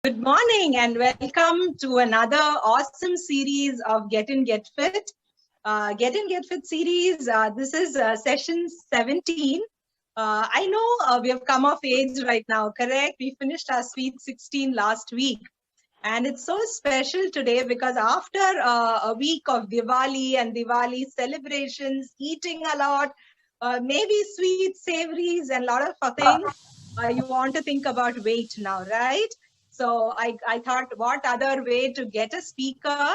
Good morning and welcome to another awesome series of Get In, Get Fit. Get In, Get Fit series. This is session 17. I know we have come of age right now, correct? We finished our Sweet 16 last week. And it's so special today because after a week of Diwali and Diwali celebrations, eating a lot, maybe sweet savories and a lot of things, you want to think about weight now, right? So I thought, what other way to get a speaker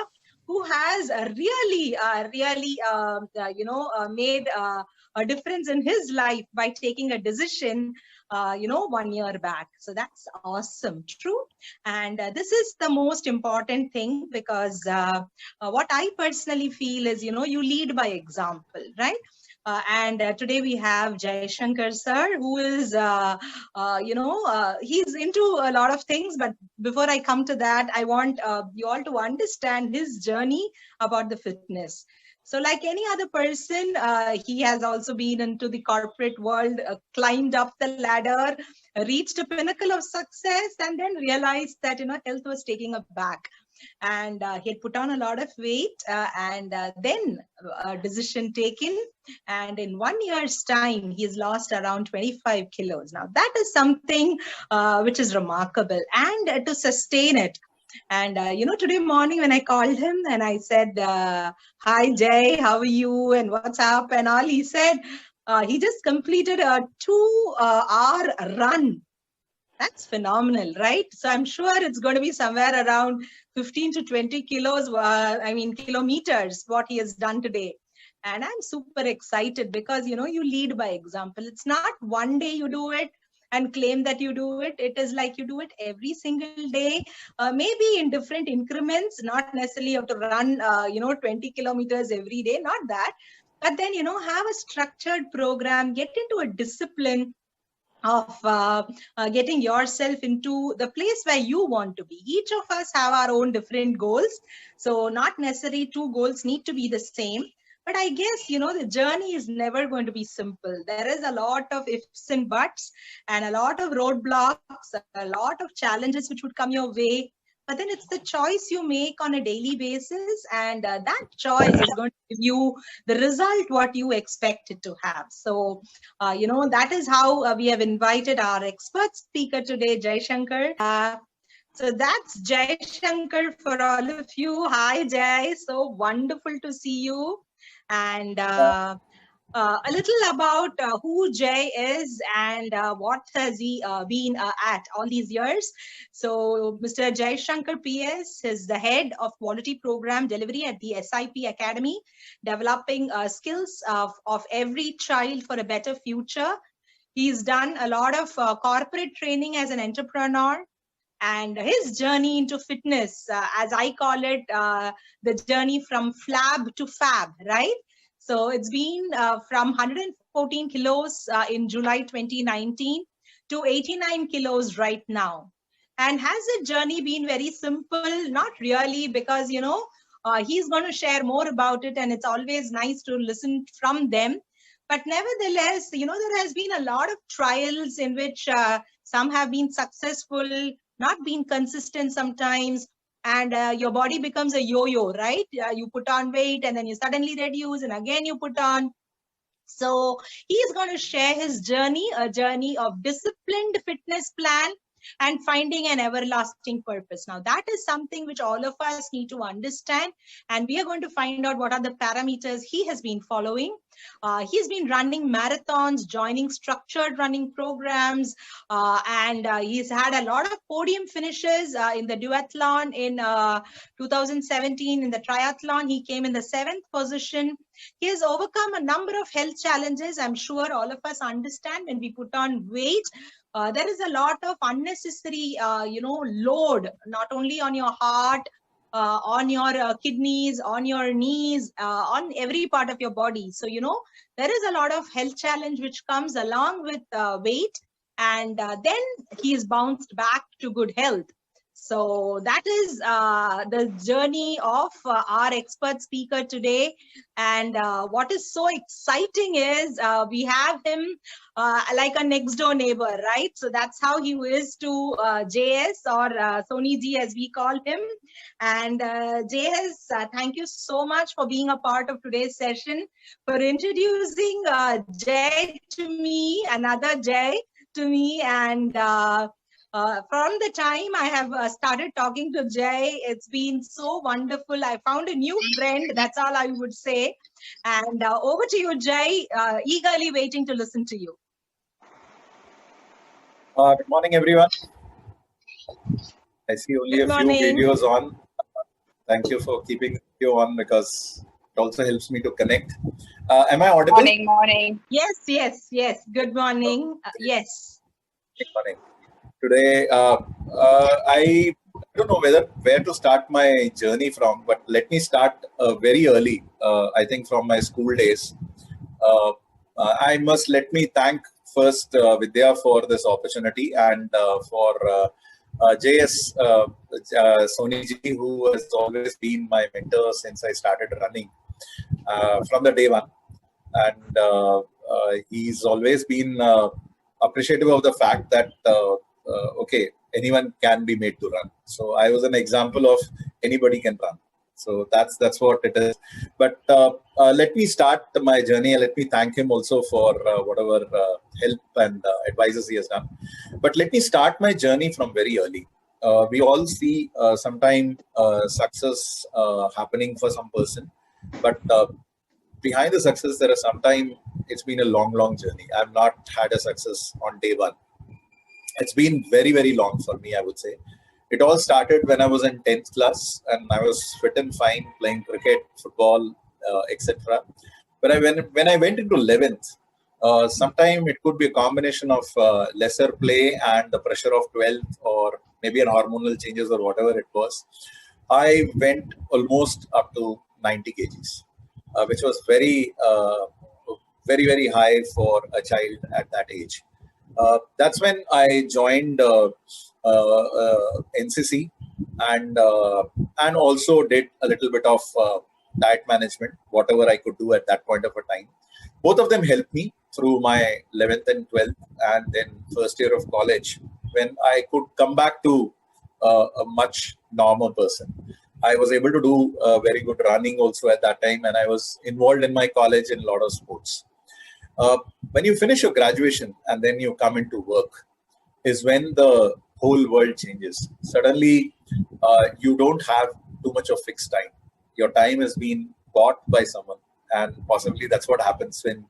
who has really made a difference in his life by taking a decision, 1 year back. So that's awesome, true. And this is the most important thing because what I personally feel is, you lead by example, right? And today we have Jaishankar sir, who is, he's into a lot of things. But before I come to that, I want you all to understand his journey about the fitness. So like any other person, he has also been into the corporate world, climbed up the ladder, reached a pinnacle of success, and then realized that, health was taking a back. And he had put on a lot of weight and then a decision taken. And in 1 year's time, he's lost around 25 kilos. Now, that is something which is remarkable. And to sustain it, and, today morning when I called him and I said, hi, Jay, how are you? And what's up? And all, he said, he just completed a 2-hour run. That's phenomenal, right? So I'm sure it's going to be somewhere around 15 to 20 kilometers, what he has done today. And I'm super excited because, you lead by example. It's not one day you do it and claim that you do it. It is like you do it every single day, maybe in different increments, not necessarily you have to run, 20 kilometers every day, not that. But then, have a structured program, get into a discipline of getting yourself into the place where you want to be. Each of us have our own different goals. So not necessarily two goals need to be the same. But I guess, the journey is never going to be simple. There is a lot of ifs and buts and a lot of roadblocks, a lot of challenges which would come your way. But then it's the choice you make on a daily basis. And that choice is going to give you the result what you expect it to have. So, that is how we have invited our expert speaker today, Jaishankar. So that's Jaishankar for all of you. Hi, Jai. So wonderful to see you. And a little about who Jay is and what has he been at all these years. So Mr. Jaishankar PS is the head of quality program delivery at the SIP Academy, developing skills of every child for a better future. He's done a lot of corporate training as an entrepreneur. And his journey into fitness, as I call it, the journey from flab to fab, right? So it's been from 114 kilos in July 2019 to 89 kilos right now. And has the journey been very simple? Not really, because, he's going to share more about it. And it's always nice to listen from them. But nevertheless, there has been a lot of trials in which some have been successful, not being consistent sometimes, and your body becomes a yo-yo, right? You put on weight and then you suddenly reduce and again you put on. So he's going to share his journey, a journey of disciplined fitness plan and finding an everlasting purpose. Now, that is something which all of us need to understand. And we are going to find out what are the parameters he has been following. He's been running marathons, joining structured running programs, and he's had a lot of podium finishes in the duathlon in 2017. In the triathlon, he came in the 7th position. He has overcome a number of health challenges. I'm sure all of us understand when we put on weight, there is a lot of unnecessary, load, not only on your heart, on your kidneys, on your knees, on every part of your body. So, there is a lot of health challenge which comes along with weight. And then he is bounced back to good health. So that is the journey of our expert speaker today. And what is so exciting is we have him like a next door neighbor, right? So that's how he is to JS, or Sony Ji as we call him. And JS, thank you so much for being a part of today's session, for introducing Jay to me, another Jay to me. And from the time I have started talking to Jay, it's been so wonderful. I found a new friend. That's all I would say. And over to you, Jay. Eagerly waiting to listen to you. Good morning, everyone. I see only a few videos on. Thank you for keeping the video on, because it also helps me to connect. Am I audible? Morning. Yes. Good morning. Yes. Good morning. Today, I don't know where to start my journey from, but let me start very early. I think from my school days. Let me thank first Vidyaa for this opportunity, and for JS Sony Ji, who has always been my mentor since I started running from the day one. And he's always been appreciative of the fact that okay, anyone can be made to run. So I was an example of anybody can run. So that's what it is. But let me start my journey. Let me thank him also for whatever help and advices he has done. But let me start my journey from very early. We all see sometime success happening for some person, but behind the success, there are sometimes it's been a long journey. I've not had a success on day one. It's been very, very long for me, I would say. It all started when I was in 10th class, and I was fit and fine playing cricket, football, etc. But when I went into 11th, sometime it could be a combination of lesser play and the pressure of 12th, or maybe an hormonal changes or whatever it was. I went almost up to 90 kgs, which was very, very high for a child at that age. That's when I joined NCC, and also did a little bit of diet management, whatever I could do at that point of a time. Both of them helped me through my 11th and 12th, and then first year of college, when I could come back to a much normal person. I was able to do very good running also at that time, and I was involved in my college in a lot of sports. When you finish your graduation and then you come into work, is when the whole world changes. Suddenly, you don't have too much of fixed time. Your time has been bought by someone, and possibly that's what happens when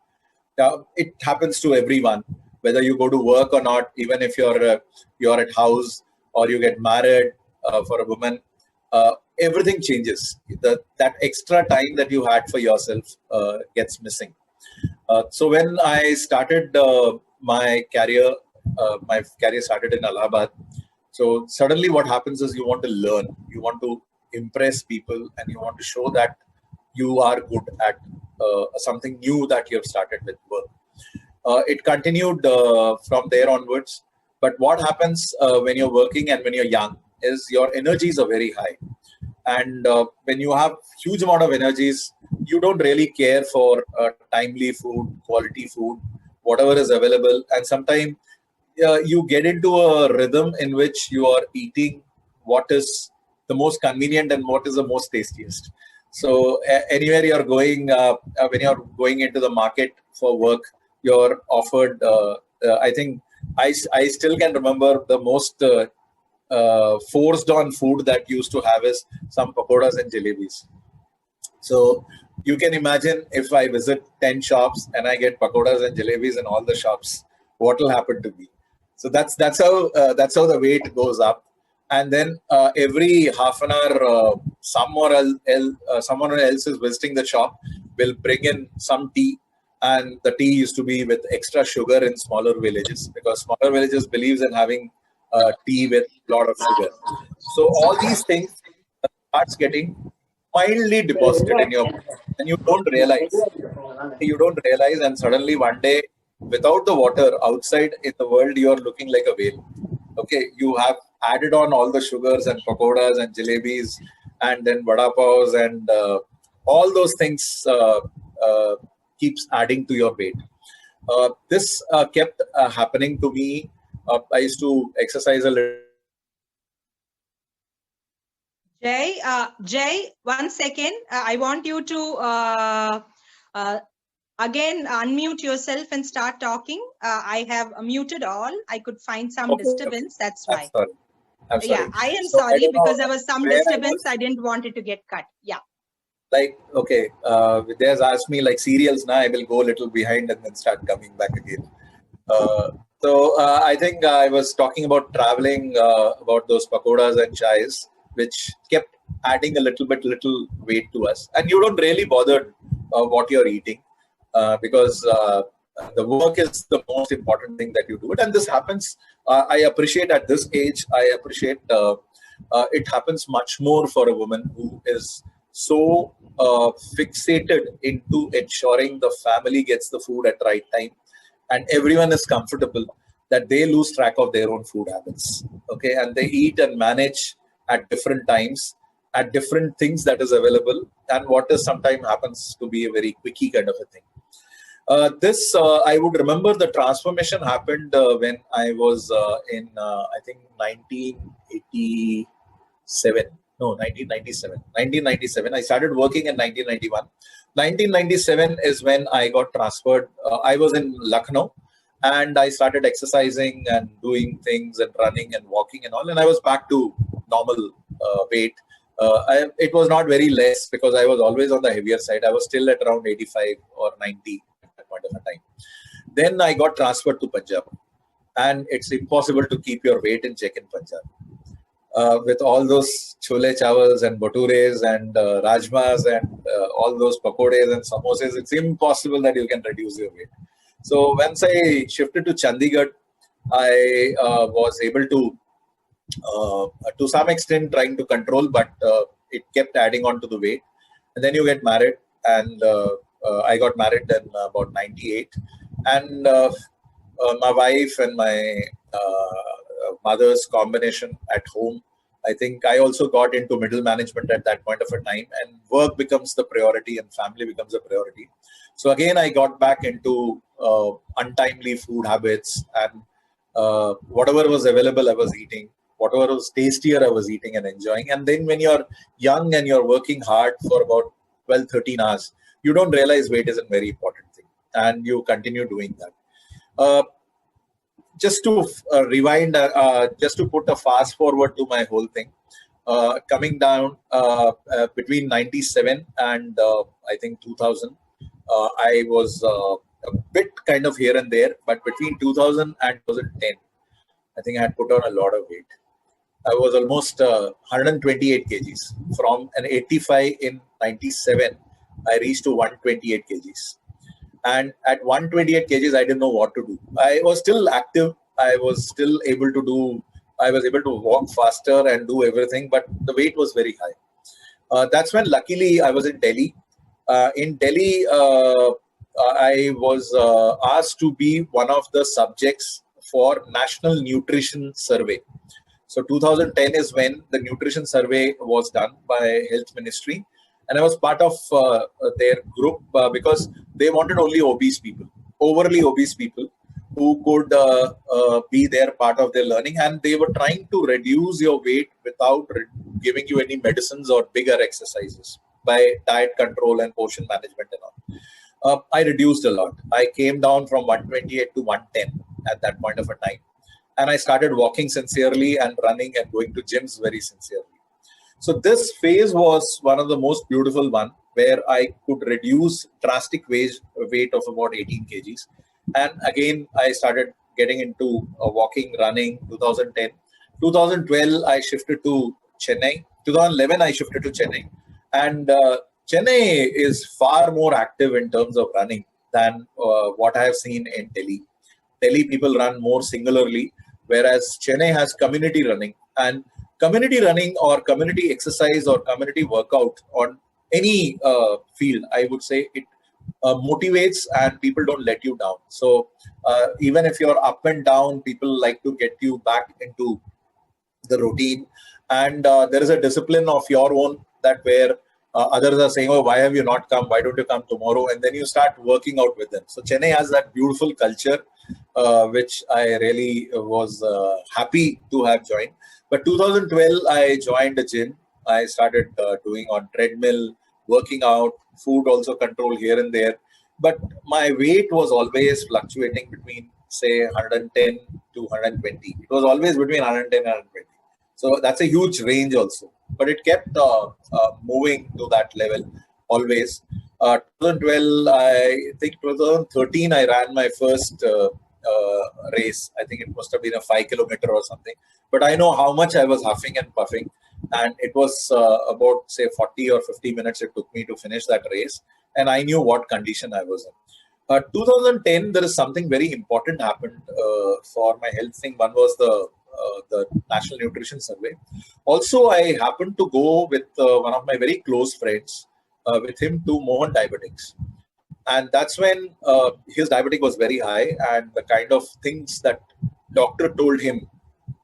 it happens to everyone, whether you go to work or not. Even if you're at house or you get married, for a woman, everything changes. That extra time that you had for yourself gets missing. So when I started my career started in Allahabad. So suddenly what happens is you want to learn, you want to impress people, and you want to show that you are good at something new that you have started with work. It continued from there onwards. But what happens when you're working and when you're young is your energies are very high. And when you have huge amount of energies, you don't really care for timely food, quality food, whatever is available. And sometimes you get into a rhythm in which you are eating what is the most convenient and what is the most tastiest. So anywhere you're going, when you're going into the market for work, you're offered, I think I still can remember the most forced on food that used to have is some pakoras and jalebis. So you can imagine if I visit 10 shops and I get pakoras and jalebis in all the shops, what will happen to me? So that's how the weight goes up. And then every half an hour, someone else is visiting the shop, will bring in some tea. And the tea used to be with extra sugar in smaller villages, because smaller villages believes in having tea with a lot of sugar. So all these things starts getting mildly deposited in your, and you don't realize, and suddenly one day, without the water outside in the world, you are looking like a whale. Okay, you have added on all the sugars and pakoras and jalebis and then vada pavs and all those things keeps adding to your weight. This kept happening to me. I used to exercise a little. Jay, 1 second. I want you to again unmute yourself and start talking. I have muted all. I could find some disturbance. That's why. I'm sorry. Yeah, I am sorry because there was some disturbance. I didn't want it to get cut. Yeah. Like, okay, Vidya's asked me like cereals now, I will go a little behind and then start coming back again. I think I was talking about traveling, about those pakoras and chais, which kept adding a little weight to us. And you don't really bother what you're eating because the work is the most important thing that you do it. And this happens, I appreciate at this age, I appreciate it happens much more for a woman who is so fixated into ensuring the family gets the food at right time and everyone is comfortable that they lose track of their own food habits. Okay, and they eat and manage at different times, at different things that is available, and what is sometimes happens to be a very quickie kind of a thing. I would remember the transformation happened when I was in, I think, 1987. No, 1997. 1997. I started working in 1991. 1997 is when I got transferred. I was in Lucknow and I started exercising and doing things and running and walking and all. And I was back to normal weight. It was not very less because I was always on the heavier side. I was still at around 85 or 90 at that point of the time. Then I got transferred to Punjab. And it's impossible to keep your weight in check in Punjab. With all those chole chawals and bhatures and rajmas and all those pakodes and samosas, it's impossible that you can reduce your weight. So once I shifted to Chandigarh, I was able to some extent, trying to control, but it kept adding on to the weight. And then you get married, and I got married in about 98. And my wife and my mother's combination at home, I think I also got into middle management at that point of a time, and work becomes the priority and family becomes a priority. So again, I got back into untimely food habits, and whatever was available I was eating, whatever was tastier I was eating and enjoying. And then when you're young and you're working hard for about 12, 13 hours, you don't realize weight is a very important thing, and you continue doing that. Just to rewind, just to put a fast forward to my whole thing, coming down between 97 and I think 2000, I was a bit kind of here and there, but between 2000 and 2010, I think I had put on a lot of weight. I was almost 128 kgs. From an 85 in 97, I reached to 128 kgs. And at 128 kgs, I didn't know what to do. I was still active. I was still able to walk faster and do everything, but the weight was very high. That's when luckily I was in Delhi. In Delhi, I was asked to be one of the subjects for National Nutrition Survey. So 2010 is when the nutrition survey was done by Health Ministry. And I was part of their group because they wanted only obese people, overly obese people who could be there part of their learning. And they were trying to reduce your weight without giving you any medicines or bigger exercises by diet control and portion management and all. I reduced a lot. I came down from 128 to 110 at that point of a time. And I started walking sincerely and running and going to gyms very sincerely. So this phase was one of the most beautiful one where I could reduce drastic weight of about 18 kgs. And again, I started getting into walking, running, 2010. 2012, I shifted to Chennai. 2011, I shifted to Chennai. And Chennai is far more active in terms of running than what I have seen in Delhi. Delhi people run more singularly, whereas Chennai has community running. And community running or community exercise or community workout on any field, I would say it motivates and people don't let you down. So even if you're up and down, people like to get you back into the routine, and there is a discipline of your own that where others are saying, oh, why have you not come? Why don't you come tomorrow? And then you start working out with them. So Chennai has that beautiful culture, which I really was happy to have joined. But 2012, I joined a gym. I started doing on treadmill, working out, food also control here and there. But my weight was always fluctuating between, say, 110 to 120. It was always between 110 and 120. So that's a huge range also. But it kept moving to that level always. 2012, I think 2013, I ran my first race. I think it must have been a 5 kilometer or something. But I know how much I was huffing and puffing. And it was about, say, 40 or 50 minutes it took me to finish that race. And I knew what condition I was in. 2010, there is something very important happened for my health thing. One was the National Nutrition Survey. Also, I happened to go with one of my very close friends, with him to Mohan Diabetics. And that's when his diabetic was very high, and the kind of things that doctor told him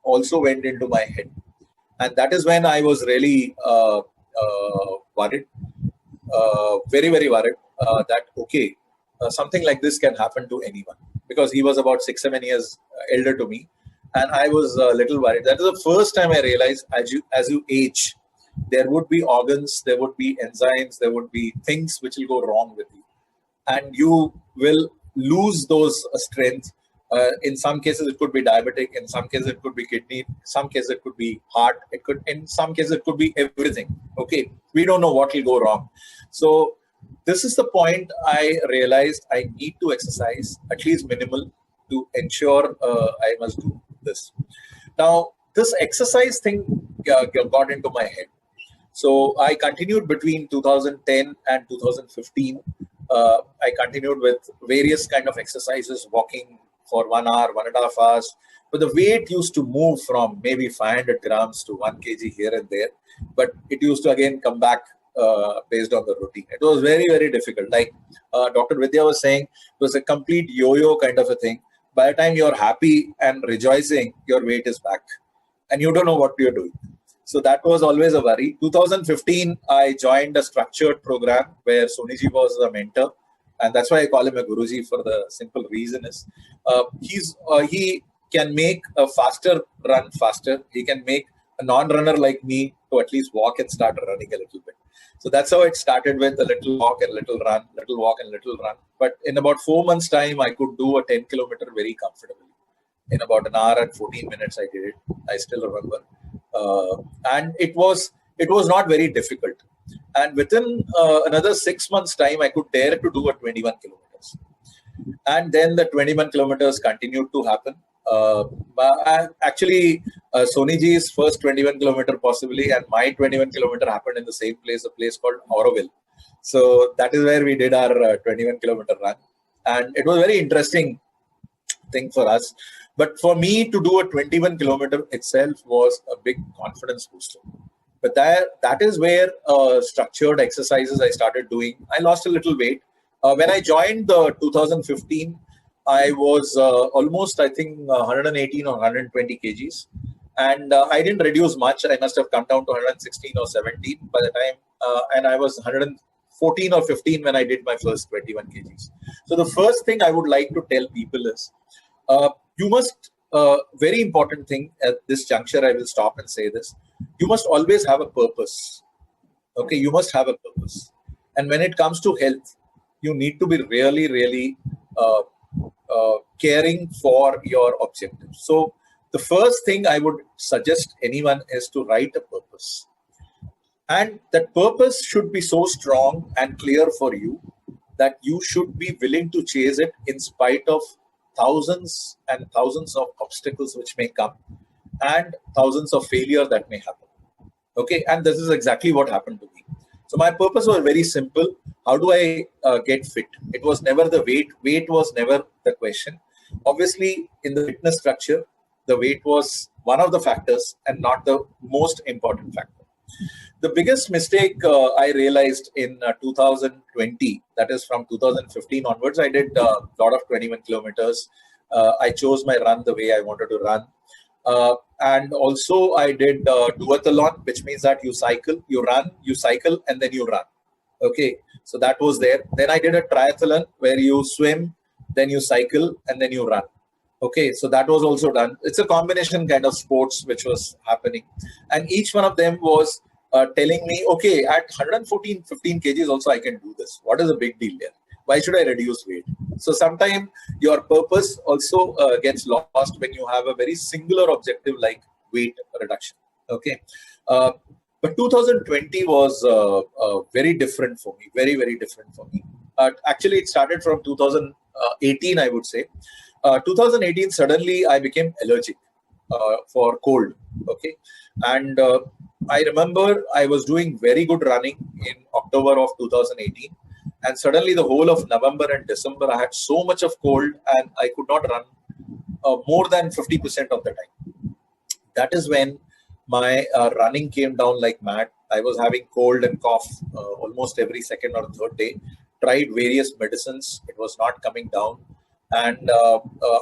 also went into my head. And that is when I was really worried, very, very worried that, okay, something like this can happen to anyone, because he was about 6-7 years elder to me. And I was a little worried. That is the first time I realized as you age, there would be organs, there would be enzymes, there would be things which will go wrong with you. And you will lose those strengths. In some cases, it could be diabetic. In some cases, it could be kidney. In some cases, it could be heart. In some cases, it could be everything. Okay, we don't know what will go wrong. So this is the point I realized I need to exercise, at least minimal, to ensure I must do this. Now, this exercise thing got into my head. So I continued between 2010 and 2015. I continued with various kind of exercises, walking for 1 hour, 1.5 hours. But the weight used to move from maybe 500 grams to 1 kg here and there. But it used to again come back based on the routine. It was very, very difficult. Like Dr. Vidyaa was saying, it was a complete yo-yo kind of a thing. By the time you're happy and rejoicing, your weight is back. And you don't know what you're doing. So that was always a worry. 2015, I joined a structured program where Soniji was a mentor. And that's why I call him a Guruji, for the simple reason is he can make a faster run faster. He can make a non-runner like me to at least walk and start running a little bit. So that's how it started, with a little walk and little run, little walk and little run. But in about 4 months' time, I could do a 10 kilometer very comfortably. In about 1 hour and 14 minutes, I did it. I still remember. And it was not very difficult. And within another 6 months' time, I could dare to do a 21 kilometers. And then the 21 kilometers continued to happen. Actually, Soniji's first 21 kilometer possibly, and my 21 kilometer happened in the same place, a place called Auroville. So that is where we did our 21 kilometer run. And it was a very interesting thing for us. But for me to do a 21 kilometer itself was a big confidence booster. But that is where structured exercises I started doing. I lost a little weight. When I joined the 2015, I was almost, I think, 118 or 120 kgs. And I didn't reduce much. I must have come down to 116 or 17 by the time. And I was 114 or 15 when I did my first 21 kgs. So the first thing I would like to tell people is, you must, very important thing at this juncture, I will stop and say this. You must always have a purpose. Okay, you must have a purpose. And when it comes to health, you need to be really, really caring for your objectives. So the first thing I would suggest anyone is to write a purpose. And that purpose should be so strong and clear for you that you should be willing to chase it in spite of thousands and thousands of obstacles which may come and thousands of failures that may happen. Okay, and this is exactly what happened to me. So my purpose was very simple. How do I get fit? It was never the weight. Weight was never the question. Obviously, in the fitness structure, the weight was one of the factors and not the most important factor. The biggest mistake I realized in 2020, that is from 2015 onwards, I did a lot of 21 kilometers. I chose my run the way I wanted to run. And also I did duathlon, which means that you cycle, you run, you cycle, and then you run. Okay, so that was there. Then I did a triathlon where you swim, then you cycle, and then you run. Okay, so that was also done. It's a combination kind of sports which was happening. And each one of them was telling me, okay, at 114, 15 kgs also I can do this. What is the big deal there? Why should I reduce weight? So sometimes your purpose also gets lost when you have a very singular objective like weight reduction. Okay. But 2020 was very different for me, very, very different for me. Actually, it started from 2018, I would say. 2018, suddenly I became allergic for cold. Okay. And I remember I was doing very good running in October of 2018. And suddenly the whole of November and December, I had so much of cold and I could not run more than 50% of the time. That is when my running came down like mad. I was having cold and cough almost every second or third day. Tried various medicines. It was not coming down. And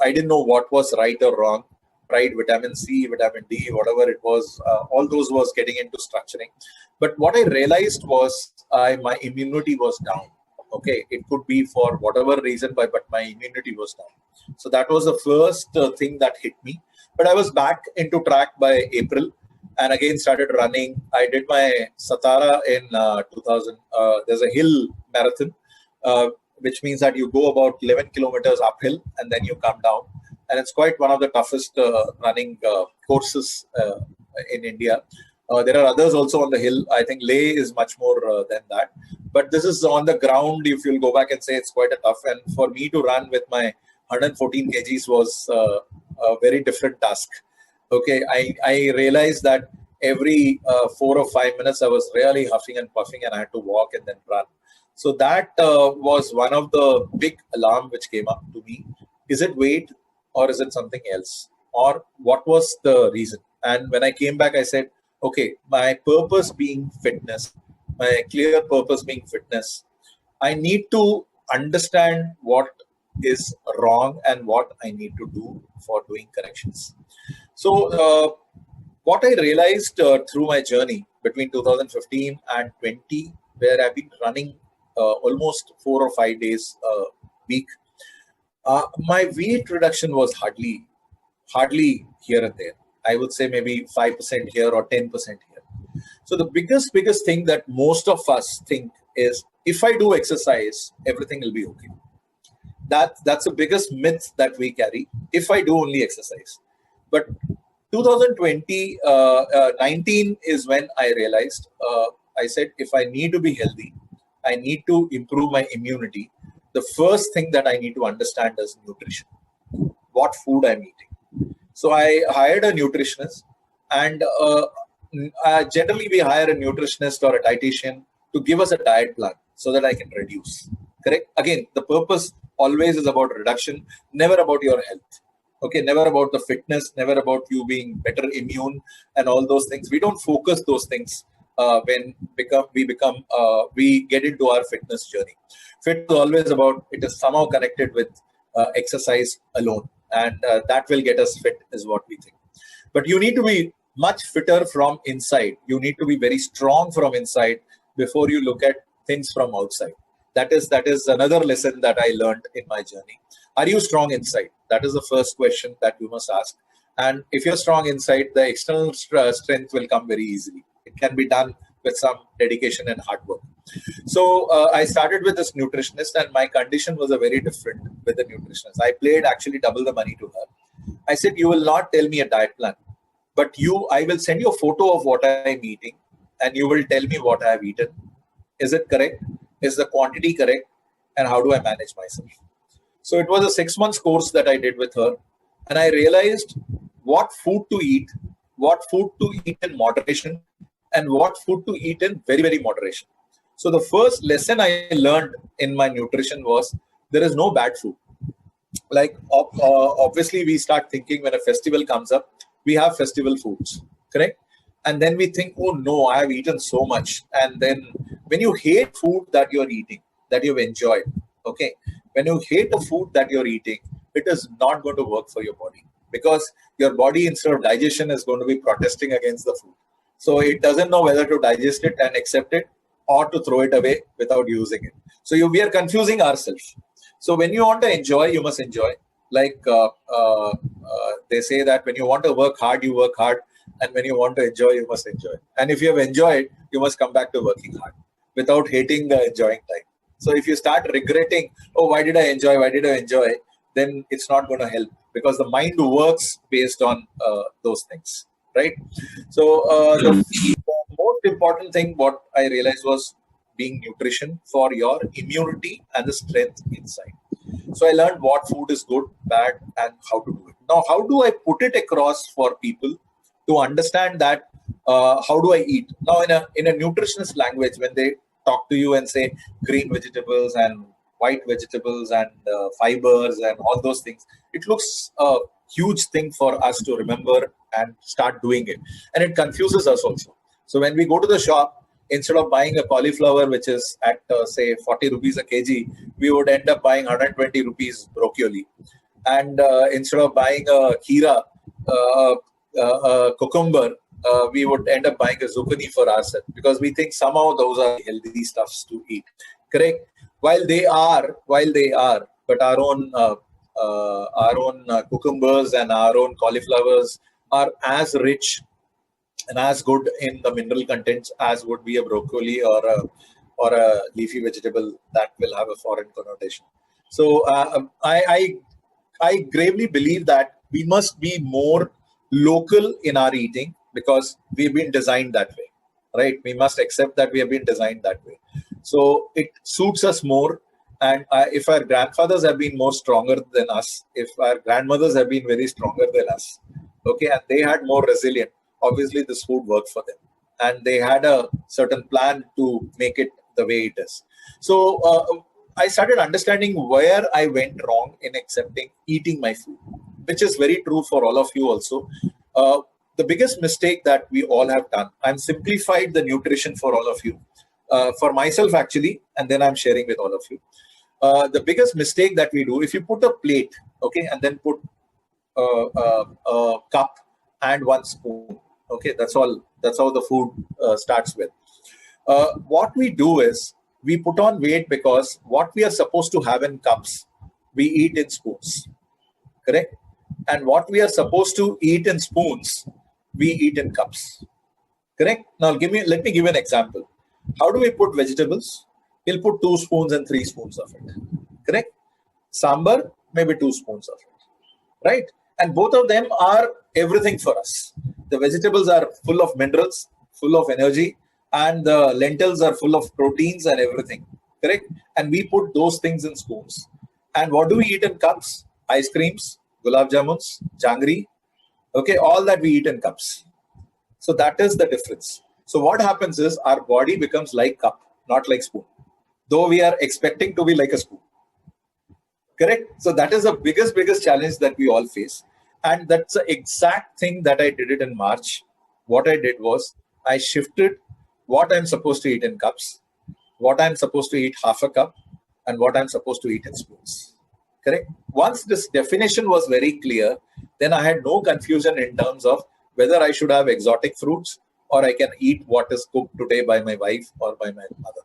I didn't know what was right or wrong. Tried vitamin C, vitamin D, whatever it was. All those was getting into structuring. But what I realized was my immunity was down. Okay, it could be for whatever reason, but my immunity was down. So that was the first thing that hit me. But I was back into track by April and again started running. I did my Satara in 2000. There's a hill marathon, which means that you go about 11 kilometers uphill and then you come down. And it's quite one of the toughest running courses in India. There are others also on the hill. I think Leh is much more than that. But this is on the ground. If you'll go back and say it's quite a tough. And for me to run with my 114 kgs was a very different task. Okay, I realized that every 4 or 5 minutes I was really huffing and puffing and I had to walk and then run. So that was one of the big alarm which came up to me. Is it weight or is it something else? Or what was the reason? And when I came back, I said, okay, my purpose being fitness, my clear purpose being fitness, I need to understand what is wrong and what I need to do for doing corrections. So what I realized through my journey between 2015 and 20, where I've been running almost 4 or 5 days a week, my weight reduction was hardly here and there. I would say maybe 5% here or 10% here. So the biggest thing that most of us think is, if I do exercise, everything will be okay. That's the biggest myth that we carry. If I do only exercise. But 2020, 19 is when I realized, I said, if I need to be healthy, I need to improve my immunity. The first thing that I need to understand is nutrition. What food I'm eating. So I hired a nutritionist, and generally we hire a nutritionist or a dietitian to give us a diet plan so that I can reduce. Correct? Again, the purpose always is about reduction, never about your health. Okay, never about the fitness, never about you being better immune and all those things. We don't focus those things when we get into our fitness journey. Fit is always about, it is somehow connected with exercise alone, and that will get us fit is what we think. But you need to be much fitter from inside. You need to be very strong from inside before you look at things from outside. That is another lesson that I learned in my journey. Are you strong inside? That is the first question that you must ask. And if you're strong inside, the external strength will come very easily. It can be done with some dedication and hard work. So I started with this nutritionist, and my condition was a very different with the nutritionist. I paid actually double the money to her. I said, you will not tell me a diet plan, but I will send you a photo of what I am eating, and you will tell me what I have eaten. Is it correct? Is the quantity correct? And how do I manage myself? So it was a 6 months course that I did with her. And I realized what food to eat in moderation, and what food to eat in very, very moderation. So the first lesson I learned in my nutrition was, there is no bad food. Like obviously we start thinking when a festival comes up, we have festival foods, correct? And then we think, oh no, I have eaten so much. And then when you hate food that you're eating, that you've enjoyed, okay, when you hate the food that you're eating, it is not going to work for your body. because your body, instead of digestion, is going to be protesting against the food. So it doesn't know whether to digest it and accept it or to throw it away without using it. So we are confusing ourselves. So when you want to enjoy, you must enjoy. Like they say that when you want to work hard, you work hard. And when you want to enjoy, you must enjoy. And if you have enjoyed, you must come back to working hard without hating the enjoying time. So if you start regretting, oh, why did I enjoy? Why did I enjoy? Then it's not going to help, because the mind works based on those things, right? So the most important thing what I realized was being nutrition for your immunity and the strength inside. So I learned what food is good, bad, and how to do it. Now, how do I put it across for people to understand that how do I eat? Now, in a nutritionist language, when they talk to you and say green vegetables and white vegetables and fibers and all those things, it looks a huge thing for us to remember and start doing it. And it confuses us also. So when we go to the shop, instead of buying a cauliflower, which is at say 40 rupees a kg, we would end up buying 120 rupees broccoli. And instead of buying a kheera, cucumber, we would end up buying a zucchini for ourselves, because we think somehow those are healthy stuffs to eat. Correct? While they are, but our own cucumbers and our own cauliflowers are as rich and as good in the mineral contents as would be a broccoli or a leafy vegetable that will have a foreign connotation. So I gravely believe that we must be more local in our eating, because we've been designed that way, right? We must accept that we have been designed that way. So it suits us more. And if our grandfathers have been more stronger than us, if our grandmothers have been very stronger than us, okay, and they had more resilient, obviously this food worked for them. And they had a certain plan to make it the way it is. So I started understanding where I went wrong in accepting eating my food, which is very true for all of you also. The biggest mistake that we all have done, I'm simplified the nutrition for all of you, for myself actually, and then I'm sharing with all of you. The biggest mistake that we do, if you put a plate, okay, and then put a cup and one spoon, okay, that's all. That's how the food starts with. What we do is we put on weight, because what we are supposed to have in cups, we eat in spoons, correct? And what we are supposed to eat in spoons, we eat in cups, correct? Now let me give you an example. How do we put vegetables? We'll put 2 spoons and 3 spoons of it, correct? Sambar, maybe 2 spoons of it, right? And both of them are everything for us. The vegetables are full of minerals, full of energy, and the lentils are full of proteins and everything, correct? And we put those things in spoons. And what do we eat in cups? Ice creams, gulab jamuns, jangri, okay, all that we eat in cups. So that is the difference. So what happens is our body becomes like cup, not like spoon, though we are expecting to be like a spoon. Correct? So that is the biggest challenge that we all face. And that's the exact thing that I did it in March. What I did was I shifted what I'm supposed to eat in cups, what I'm supposed to eat half a cup, and what I'm supposed to eat in spoons. Correct? Once this definition was very clear, then I had no confusion in terms of whether I should have exotic fruits or I can eat what is cooked today by my wife or by my mother.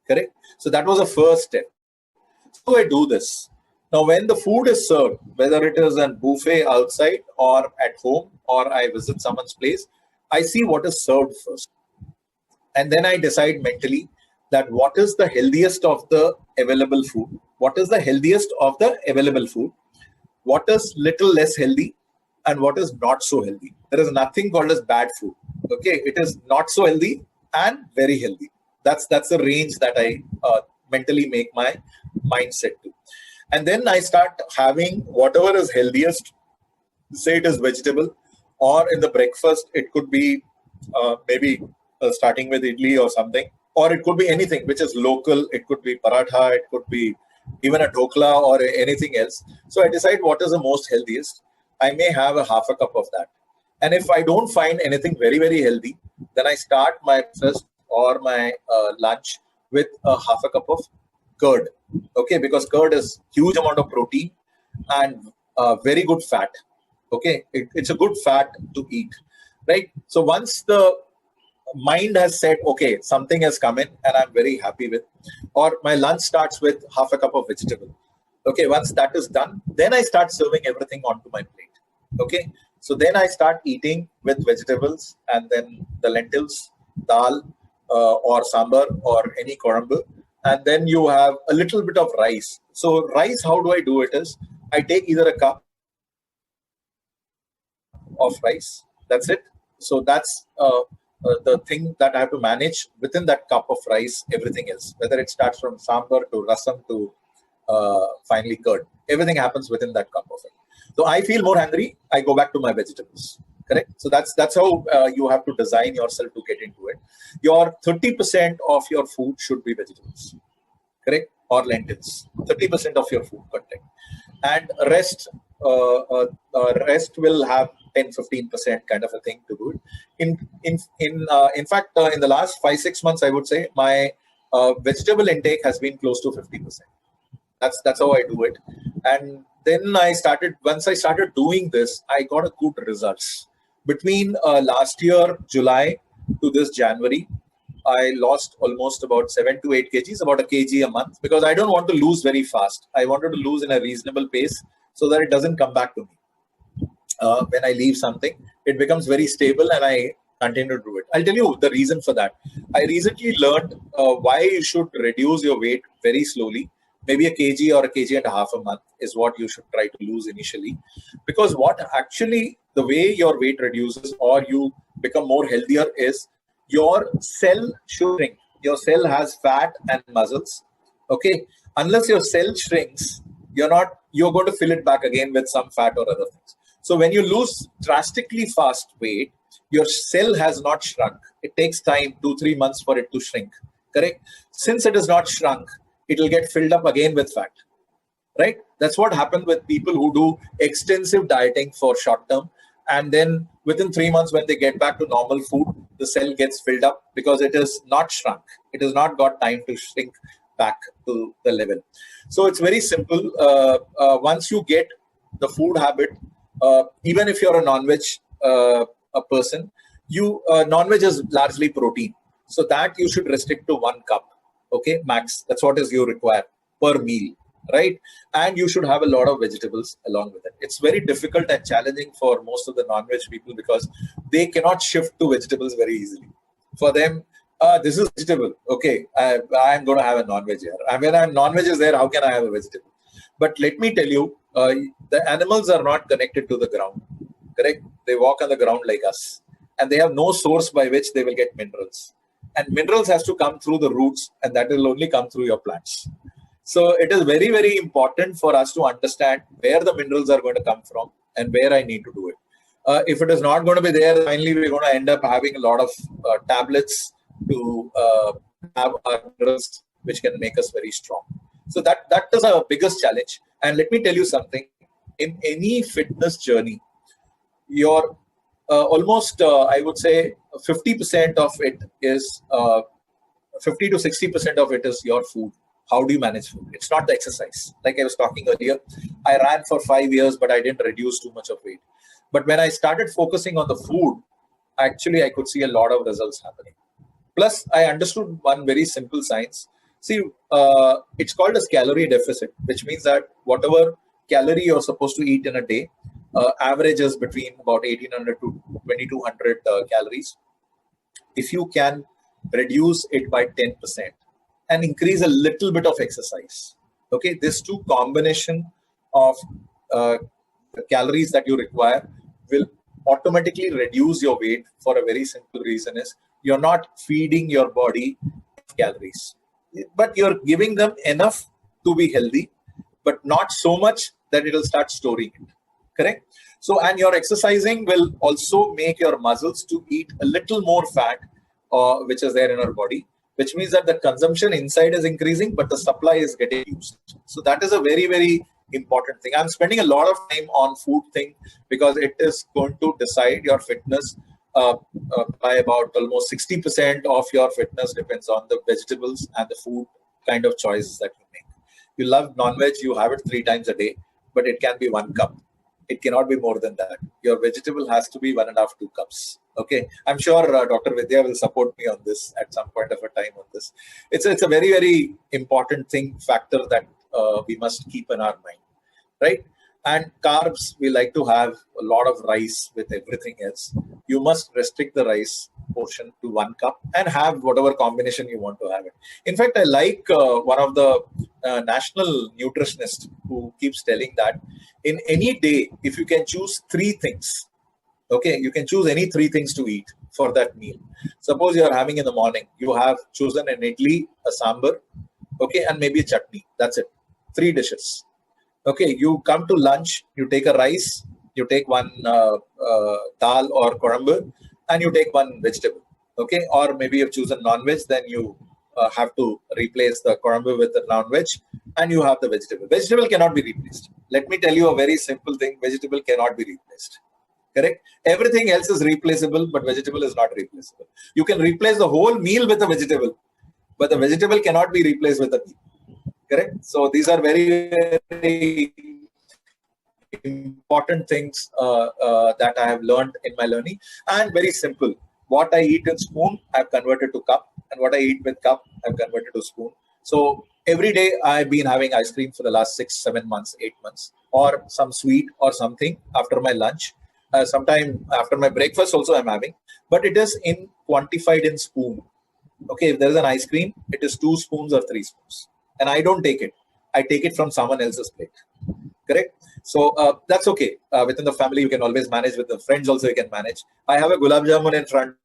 Correct? So that was the first step. So I do this. Now, when the food is served, whether it is a buffet outside or at home, or I visit someone's place, I see what is served first. And then I decide mentally that what is the healthiest of the available food, what is the healthiest of the available food, what is little less healthy, and what is not so healthy. There is nothing called as bad food. Okay, it is not so healthy and very healthy. That's the range that I mentally make my mindset to. And then I start having whatever is healthiest. Say it is vegetable, or in the breakfast, it could be maybe starting with idli or something, or it could be anything which is local. It could be paratha, it could be even a dhokla or anything else. So I decide what is the most healthiest. I may have a half a cup of that. And if I don't find anything very, very healthy, then I start my breakfast or my lunch with a half a cup of curd. Okay, because curd is huge amount of protein and very good fat. Okay, it's a good fat to eat, right? So once the mind has said, okay, something has come in and I'm very happy with, or my lunch starts with half a cup of vegetable. Okay, once that is done, then I start serving everything onto my plate. Okay, so then I start eating with vegetables and then the lentils, dal, or sambar or any korambu, and then you have a little bit of rice. So rice, how do I do it is I take either a cup of rice. That's it. So that's the thing that I have to manage within that cup of rice. Everything else, whether it starts from sambar to rasam to finally curd, everything happens within that cup of it. So I feel more hungry, I go back to my vegetables. Correct. So that's how you have to design yourself to get into it. Your 30% of your food should be vegetables. Correct, or lentils. 30% of your food content, and rest will have 10-15% kind of a thing to do it. In fact, in the last 5-6 months, I would say my vegetable intake has been close to 50%. That's how I do it. And then once I started doing this, I got a good results. Between last year July to this January, I lost almost about 7 to 8 kgs, about a kg a month, because I don't want to lose very fast. I wanted to lose in a reasonable pace so that it doesn't come back to me. When I leave something, it becomes very stable and I continue to do it. I'll tell you the reason for that. I recently learned why you should reduce your weight very slowly. Maybe a kg or a kg and a half a month is what you should try to lose initially. Because what actually, the way your weight reduces or you become more healthier is your cell should shrink. Your cell has fat and muscles. Okay. Unless your cell shrinks, you're going to fill it back again with some fat or other things. So when you lose drastically fast weight, your cell has not shrunk. It takes time, 2-3 months for it to shrink. Correct? Since it is not shrunk, it will get filled up again with fat. Right? That's what happened with people who do extensive dieting for short term. And then within 3 months, when they get back to normal food, the cell gets filled up because it is not shrunk. It has not got time to shrink back to the level. So it's very simple. Once you get the food habit, even if you're a non-veg a person, non-veg is largely protein. So that you should restrict to 1 cup. Okay, max. That's what is you require per meal. Right? And you should have a lot of vegetables along with it. It's very difficult and challenging for most of the non-veg people because they cannot shift to vegetables very easily. For them, this is vegetable. Okay, I'm going to have a non-veg here. When non-veg is there, how can I have a vegetable? But let me tell you, the animals are not connected to the ground. Correct? They walk on the ground like us. And they have no source by which they will get minerals. And minerals has to come through the roots, and that will only come through your plants. So it is very, very important for us to understand where the minerals are going to come from and where I need to do it. If it is not going to be there, finally we're going to end up having a lot of tablets to have our minerals, which can make us very strong. So that is our biggest challenge. And let me tell you something. In any fitness journey, your almost, I would say, 50% of it is 50 to 60% of it is your food. How do you manage food? It's not the exercise. Like I was talking earlier, I ran for 5 years, but I didn't reduce too much of weight. But when I started focusing on the food, actually, I could see a lot of results happening. Plus, I understood one very simple science. See, it's called as calorie deficit, which means that whatever calorie you're supposed to eat in a day, averages between about 1800 to 2200 calories. If you can reduce it by 10%, and increase a little bit of exercise. Okay, this two combination of calories that you require will automatically reduce your weight for a very simple reason is you're not feeding your body calories, but you're giving them enough to be healthy, but not so much that it will start storing it. Correct? So, and your exercising will also make your muscles to eat a little more fat, which is there in our body, which means that the consumption inside is increasing, but the supply is getting used. So that is a very, very important thing. I'm spending a lot of time on food thing because it is going to decide your fitness by about almost 60% of your fitness depends on the vegetables and the food kind of choices that you make. You love non-veg, you have it 3 times a day, but it can be 1 cup. It cannot be more than that. Your vegetable has to be 1.5 2 cups. Okay, I'm sure Dr. Vidya will support me on this at some point of a time on this. It's a very, very important factor that we must keep in our mind, right? And carbs, we like to have a lot of rice with everything else. You must restrict the rice portion to 1 cup and have whatever combination you want to have it. In fact, I like one of the national nutritionists who keeps telling that in any day, if you can choose 3 things, okay, you can choose any 3 things to eat for that meal. Suppose you are having in the morning, you have chosen an idli, a sambar, okay, and maybe a chutney. That's it. 3 dishes. Okay, you come to lunch, you take a rice, you take one dal or korambu, and you take one vegetable. Okay, or maybe you've chosen non-veg, then you have to replace the korambu with the non-veg, and you have the vegetable. Vegetable cannot be replaced. Let me tell you a very simple thing: vegetable cannot be replaced. Correct? Everything else is replaceable, but vegetable is not replaceable. You can replace the whole meal with a vegetable, but the vegetable cannot be replaced with a meal. Correct? So these are very, very important things that I have learned in my learning, and very simple. What I eat in spoon, I've converted to cup, and what I eat with cup, I've converted to spoon. So every day I've been having ice cream for the last 6, 7 months, 8 months, or some sweet or something after my lunch. Sometime after my breakfast also I'm having, but it is quantified in spoon. Okay, if there is an ice cream, it is 2 spoons or 3 spoons, and I don't take it. I take it from someone else's plate. Correct? So that's okay. Within the family, you can always manage. With the friends also, you can manage. I have a gulab jamun in front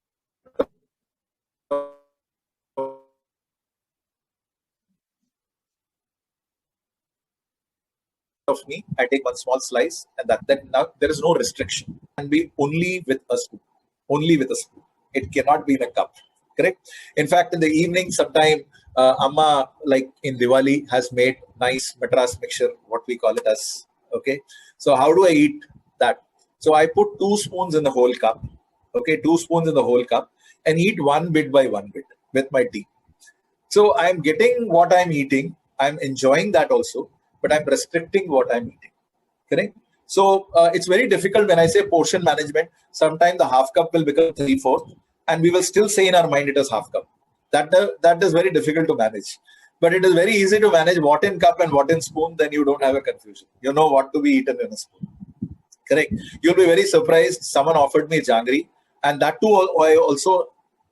of me. I take one small slice, and that now there is no restriction. It can be only with a spoon. Only with a spoon. It cannot be in a cup. Correct? In fact, in the evening, sometime Amma, like in Diwali, has made nice matras mixture, what we call it as. Okay. So how do I eat that? So I put 2 spoons in the whole cup. Okay, 2 spoons in the whole cup, and eat one bit by one bit with my tea. So I'm getting what I'm eating. I'm enjoying that also, but I'm restricting what I'm eating. Correct? So it's very difficult when I say portion management. Sometimes the half cup will become 3/4, and we will still say in our mind it is half cup. That is very difficult to manage. But it is very easy to manage what in cup and what in spoon. Then you don't have a confusion. You know what to be eaten in a spoon. Correct? You'll be very surprised. Someone offered me jangri, and that too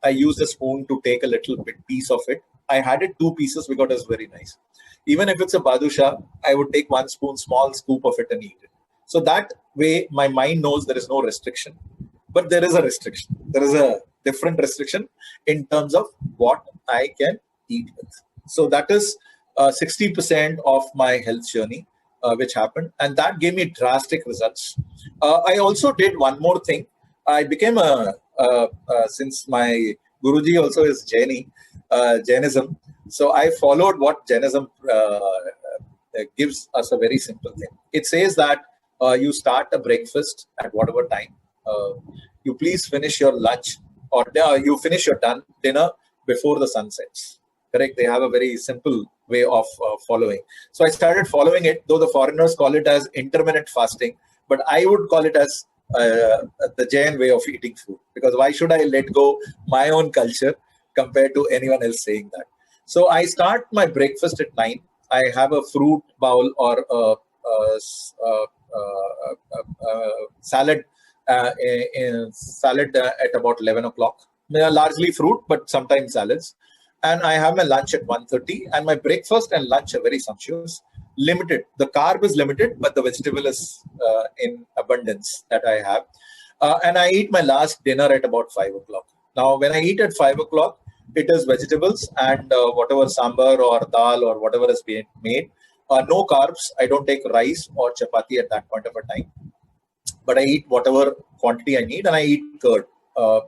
I used a spoon to take a little bit piece of it. I had it 2 pieces because it was very nice. Even if it's a badusha, I would take 1 spoon, small scoop of it and eat it. So that way, my mind knows there is no restriction, but there is a restriction. There is a different restriction in terms of what I can eat with. So that is 60% of my health journey, which happened, and that gave me drastic results. I also did one more thing. I became since my Guruji also is Jainism. So I followed what Jainism gives us a very simple thing. It says that you start a breakfast at whatever time. You please finish your lunch, or you finish your dinner before the sun sets. Correct? They have a very simple way of following. So I started following it, though the foreigners call it as intermittent fasting, but I would call it as the Jain way of eating food. Because why should I let go my own culture compared to anyone else saying that? So I start my breakfast at 9. I have a fruit bowl or a salad, salad at about 11 o'clock. Largely fruit, but sometimes salads. And I have my lunch at 1:30, and my breakfast and lunch are very sumptuous. Limited. The carb is limited, but the vegetable is in abundance that I have. And I eat my last dinner at about 5 o'clock. Now, when I eat at 5 o'clock, it is vegetables and whatever sambar or dal or whatever is being made. No carbs. I don't take rice or chapati at that point of a time. But I eat whatever quantity I need, and I eat curd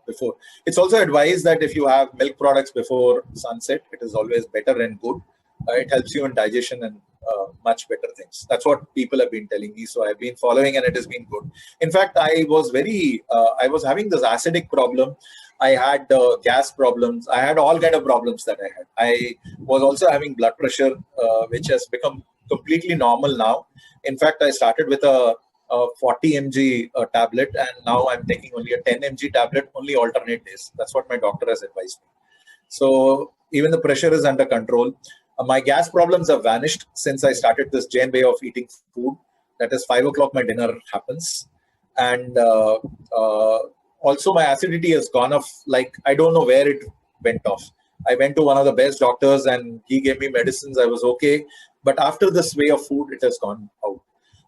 before. It's also advised that if you have milk products before sunset, it is always better and good. It helps you in digestion and much better things. That's what people have been telling me. So I've been following, and it has been good. In fact, I was having this acidic problem. I had gas problems. I had all kind of problems that I had. I was also having blood pressure, which has become completely normal now. In fact, I started with a a 40 mg tablet, and now I'm taking only a 10 mg tablet only alternate days. That's what my doctor has advised me. So even the pressure is under control. My gas problems have vanished since I started this Jain way of eating food. That is 5 o'clock my dinner happens. And also my acidity has gone off. Like, I don't know where it went off. I went to one of the best doctors and he gave me medicines. I was okay. But after this way of food, it has gone out.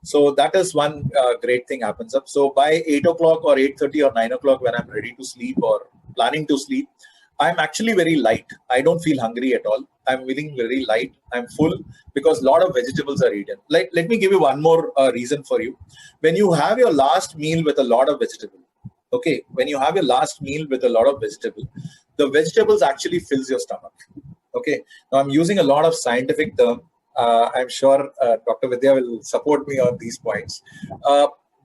So that is one great thing happens up. So by 8 o'clock or 8:30 or 9 o'clock, when I'm ready to sleep or planning to sleep, I'm actually very light. I don't feel hungry at all. I'm feeling very light. I'm full because a lot of vegetables are eaten. Like, let me give you one more reason for you. When you have your last meal with a lot of vegetable, okay, when you have your last meal with a lot of vegetable, the vegetables actually fills your stomach. Okay. Now I'm using a lot of scientific term. I'm sure Dr. Vidya will support me on these points.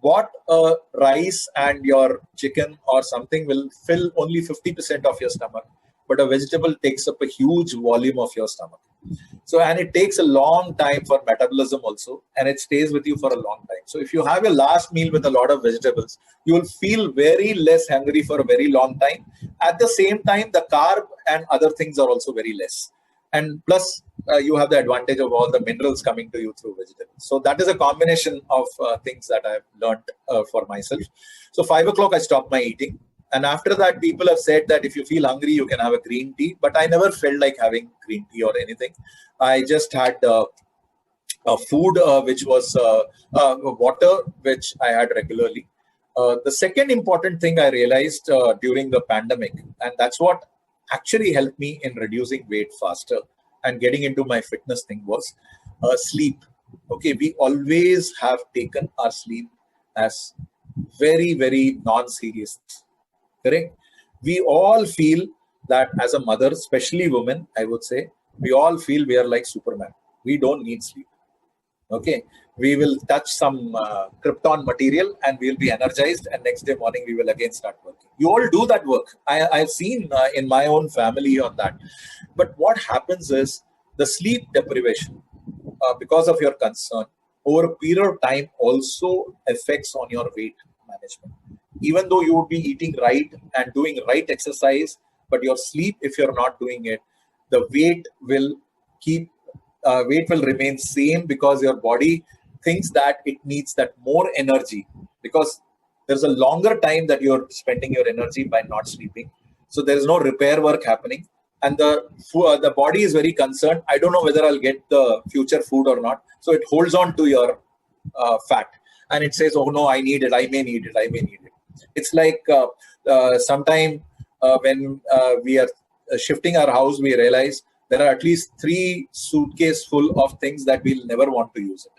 What rice and your chicken or something will fill only 50% of your stomach, but a vegetable takes up a huge volume of your stomach. So, and it takes a long time for metabolism also, and it stays with you for a long time. So if you have your last meal with a lot of vegetables, you will feel very less hungry for a very long time. At the same time, the carb and other things are also very less. And plus, you have the advantage of all the minerals coming to you through vegetables. So that is a combination of things that I've learned for myself. So 5 o'clock, I stopped my eating. And after that, people have said that if you feel hungry, you can have a green tea. But I never felt like having green tea or anything. I just had a food which was water, which I had regularly. The second important thing I realized during the pandemic, and that's what actually helped me in reducing weight faster and getting into my fitness thing, was sleep. Okay, we always have taken our sleep as very, very non-serious. Correct? We all feel that as a mother, especially women, I would say, we all feel we are like Superman. We don't need sleep. Okay, we will touch some Krypton material and we'll be energized, and next day morning we will again start working. You all do that work. I've seen in my own family on that. But what happens is the sleep deprivation, because of your concern, over a period of time also affects on your weight management. Even though you would be eating right and doing right exercise, but your sleep, if you're not doing it, the weight will remain same, because your body thinks that it needs that more energy, because there's a longer time that you're spending your energy by not sleeping. So there is no repair work happening, and the body is very concerned. I don't know whether I'll get the future food or not. So it holds on to your fat, and it says, oh no, I need it. I may need it. I may need it. It's like sometime when we are shifting our house, we realize there are at least 3 suitcases full of things that we'll never want to use it.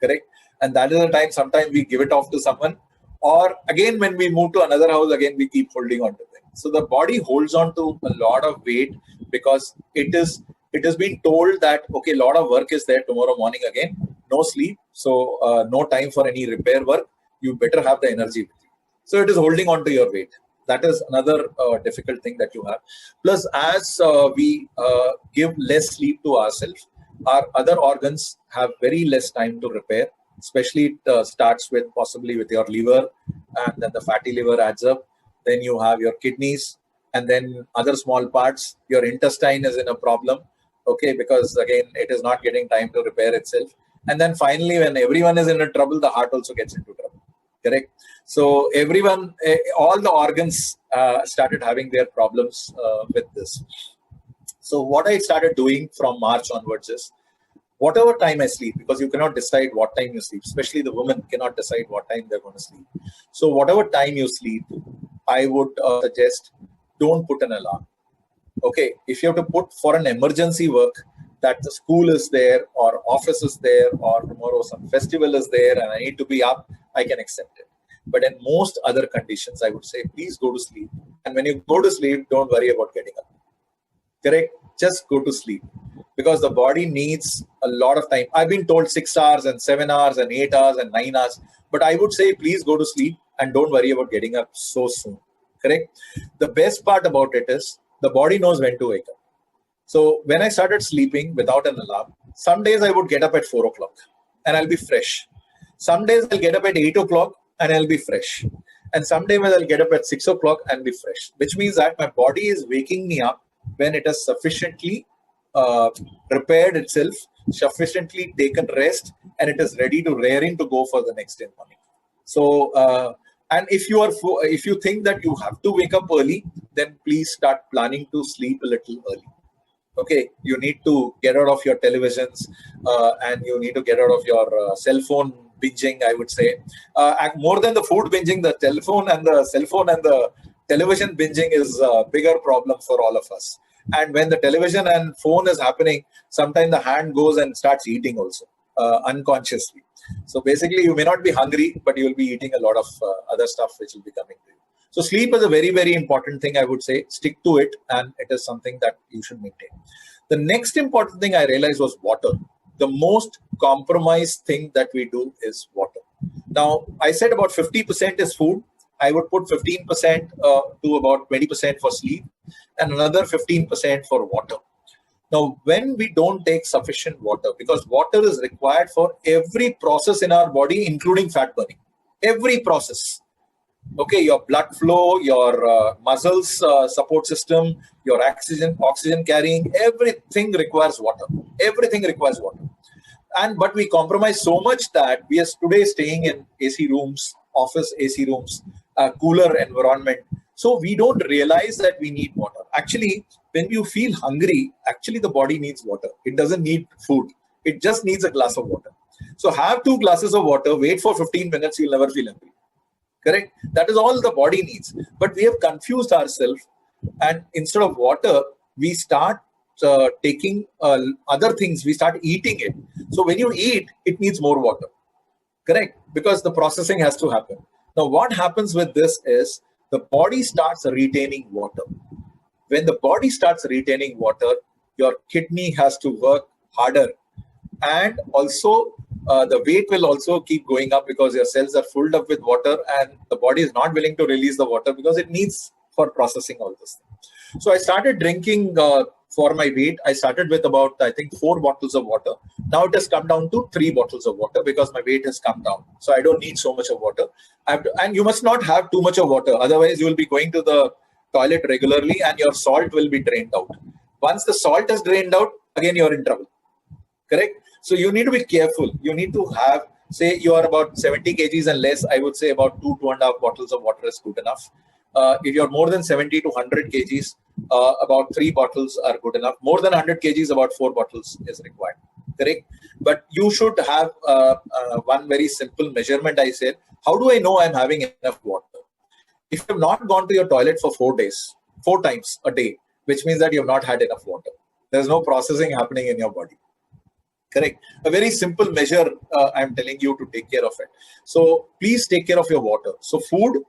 Correct? And that is the time sometimes we give it off to someone, or again when we move to another house, again we keep holding on to things. So the body holds on to a lot of weight because it has been told that, okay, a lot of work is there tomorrow morning again, no sleep, so no time for any repair work. You better have the energy with you. So it is holding on to your weight. That is another difficult thing that you have. Plus, as we give less sleep to ourselves, our other organs have very less time to repair. Especially it starts with possibly with your liver, and then the fatty liver adds up. Then you have your kidneys, and then other small parts. Your intestine is in a problem, okay, because again, it is not getting time to repair itself. And then finally, when everyone is in a trouble, the heart also gets into trouble. Correct? So everyone, all the organs started having their problems with this. So what I started doing from March onwards is, whatever time I sleep, because you cannot decide what time you sleep, especially the women cannot decide what time they're going to sleep. So whatever time you sleep, I would suggest don't put an alarm. Okay, if you have to put for an emergency work, that the school is there or office is there or tomorrow some festival is there and I need to be up, I can accept it. But in most other conditions, I would say, please go to sleep. And when you go to sleep, don't worry about getting up. Correct? Just go to sleep, because the body needs a lot of time. I've been told 6 hours and 7 hours and 8 hours and 9 hours, but I would say, please go to sleep and don't worry about getting up so soon. Correct? The best part about it is the body knows when to wake up. So when I started sleeping without an alarm, some days I would get up at 4 o'clock and I'll be fresh. Some days I'll get up at 8 o'clock and I'll be fresh. And some days I'll get up at 6 o'clock and be fresh, which means that my body is waking me up when it has sufficiently prepared itself, sufficiently taken rest, and it is ready to raring to go for the next day morning. So, and if you think that you have to wake up early, then please start planning to sleep a little early. Okay, you need to get out of your televisions and you need to get out of your cell phone binging, I would say. More than the food binging, the telephone and the cell phone and the television binging is a bigger problem for all of us. And when the television and phone is happening, sometimes the hand goes and starts eating also unconsciously. So basically, you may not be hungry, but you will be eating a lot of other stuff which will be coming to you. So sleep is a very, very important thing, I would say. Stick to it, and it is something that you should maintain. The next important thing I realized was water. The most compromised thing that we do is water. Now, I said about 50% is food. I would put 15% to about 20% for sleep and another 15% for water. Now, when we don't take sufficient water, because water is required for every process in our body, including fat burning, every process. Okay, your blood flow, your muscles support system, your oxygen carrying, everything requires water. Everything requires water. But we compromise so much that we are today staying in AC rooms, office AC rooms, cooler environment. So we don't realize that we need water. Actually, when you feel hungry, actually the body needs water. It doesn't need food. It just needs a glass of water. So have 2 glasses of water, wait for 15 minutes, you'll never feel hungry. Correct? That is all the body needs. But we have confused ourselves, and instead of water, we start taking other things. We start eating it. So when you eat, it needs more water. Correct? Because the processing has to happen. Now, what happens with this is the body starts retaining water. When the body starts retaining water, your kidney has to work harder. And also, the weight will also keep going up because your cells are filled up with water and the body is not willing to release the water because it needs for processing all this. So I started drinking for my weight. I started with about, I think, 4 bottles of water. Now it has come down to 3 bottles of water because my weight has come down. So I don't need so much of water. And you must not have too much of water. Otherwise, you will be going to the toilet regularly and your salt will be drained out. Once the salt is drained out, again, you're in trouble. Correct? So you need to be careful. You need to have, say you are about 70 kgs and less, I would say about 2.5 bottles of water is good enough. If you're more than 70 to 100 kgs, about 3 bottles are good enough. More than 100 kgs, about 4 bottles is required. Correct? But you should have one very simple measurement. I said, how do I know I'm having enough water? If you have not gone to your toilet for 4 days, 4 times a day, which means that you have not had enough water. There's no processing happening in your body. Correct. A very simple measure I'm telling you to take care of it. So please take care of your water. So food,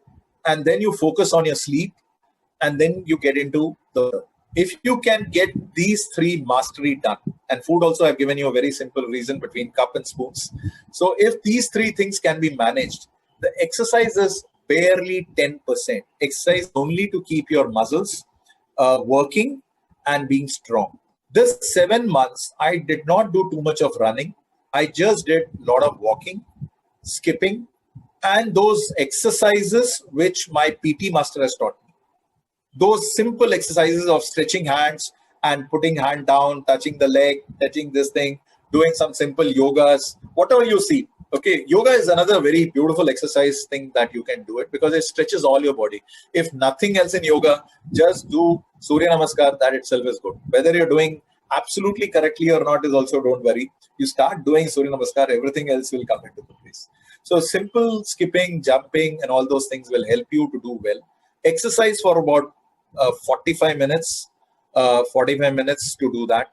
and then you focus on your sleep, and then you get into the. If you can get these 3 mastery done, and food also I've given you a very simple reason between cup and spoons. So if these 3 things can be managed, the exercise is barely 10%. Exercise only to keep your muscles working and being strong. This 7 months, I did not do too much of running. I just did a lot of walking, skipping, and those exercises which my PT master has taught me. Those simple exercises of stretching hands and putting hand down, touching the leg, touching this thing, doing some simple yogas, whatever you see. Okay, yoga is another very beautiful exercise thing that you can do it because it stretches all your body. If nothing else in yoga, just do Surya Namaskar, that itself is good. Whether you're doing absolutely correctly or not is also, don't worry. You start doing Surya Namaskar, everything else will come into place. So simple skipping, jumping and all those things will help you to do well. Exercise for about 45 minutes to do that.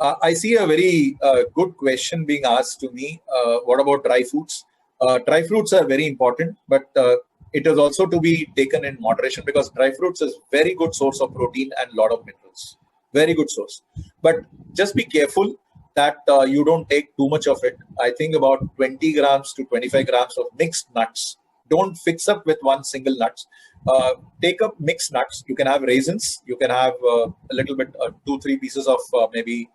I see a very good question being asked to me. What about dry fruits? Dry fruits are very important, but it is also to be taken in moderation because dry fruits is very good source of protein and a lot of minerals. Very good source. But just be careful that you don't take too much of it. I think about 20 grams to 25 grams of mixed nuts. Don't fix up with one single nut. Take up mixed nuts. You can have raisins. You can have a little bit, 2-3 pieces of maybe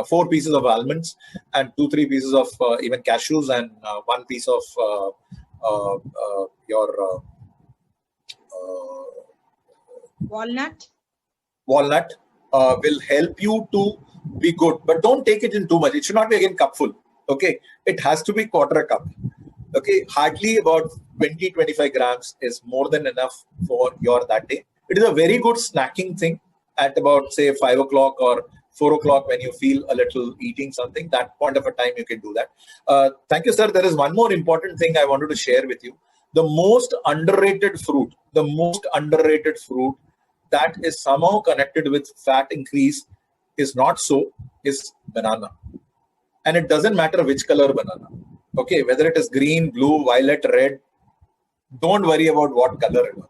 4 pieces of almonds and 2-3 pieces of even cashews and 1 piece of your Walnut. Walnut will help you to be good, but don't take it in too much. It should not be again cupful. Okay, it has to be quarter a cup. Okay, hardly about 20-25 grams is more than enough for your that day. It is a very good snacking thing at about say 5 o'clock or 4 o'clock when you feel a little eating something. That point of a time you can do that. Thank you, sir. There is one more important thing I wanted to share with you. The most underrated fruit that is somehow connected with fat increase is banana. And it doesn't matter which color banana. Okay, whether it is green, blue, violet, red, don't worry about what color it is.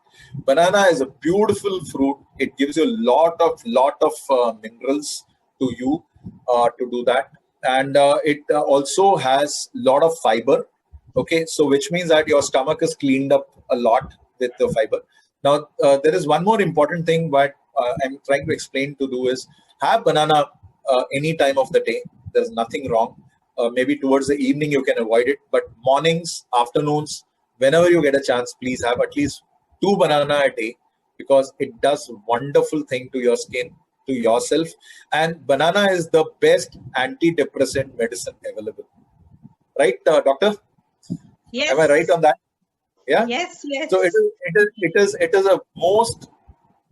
Banana is a beautiful fruit. It gives you a lot of minerals to you to do that. And it also has a lot of fiber. Okay, so which means that your stomach is cleaned up a lot with the fiber. Now, there is one more important thing what I'm trying to explain to do is have banana any time of the day. There's nothing wrong. Maybe towards the evening you can avoid it, but mornings, afternoons, whenever you get a chance, please have at least 2 banana a day because it does wonderful thing to your skin, to yourself. And banana is the best antidepressant medicine available. Right, doctor? Yes. Am I right on that? Yeah. Yes. So it is a most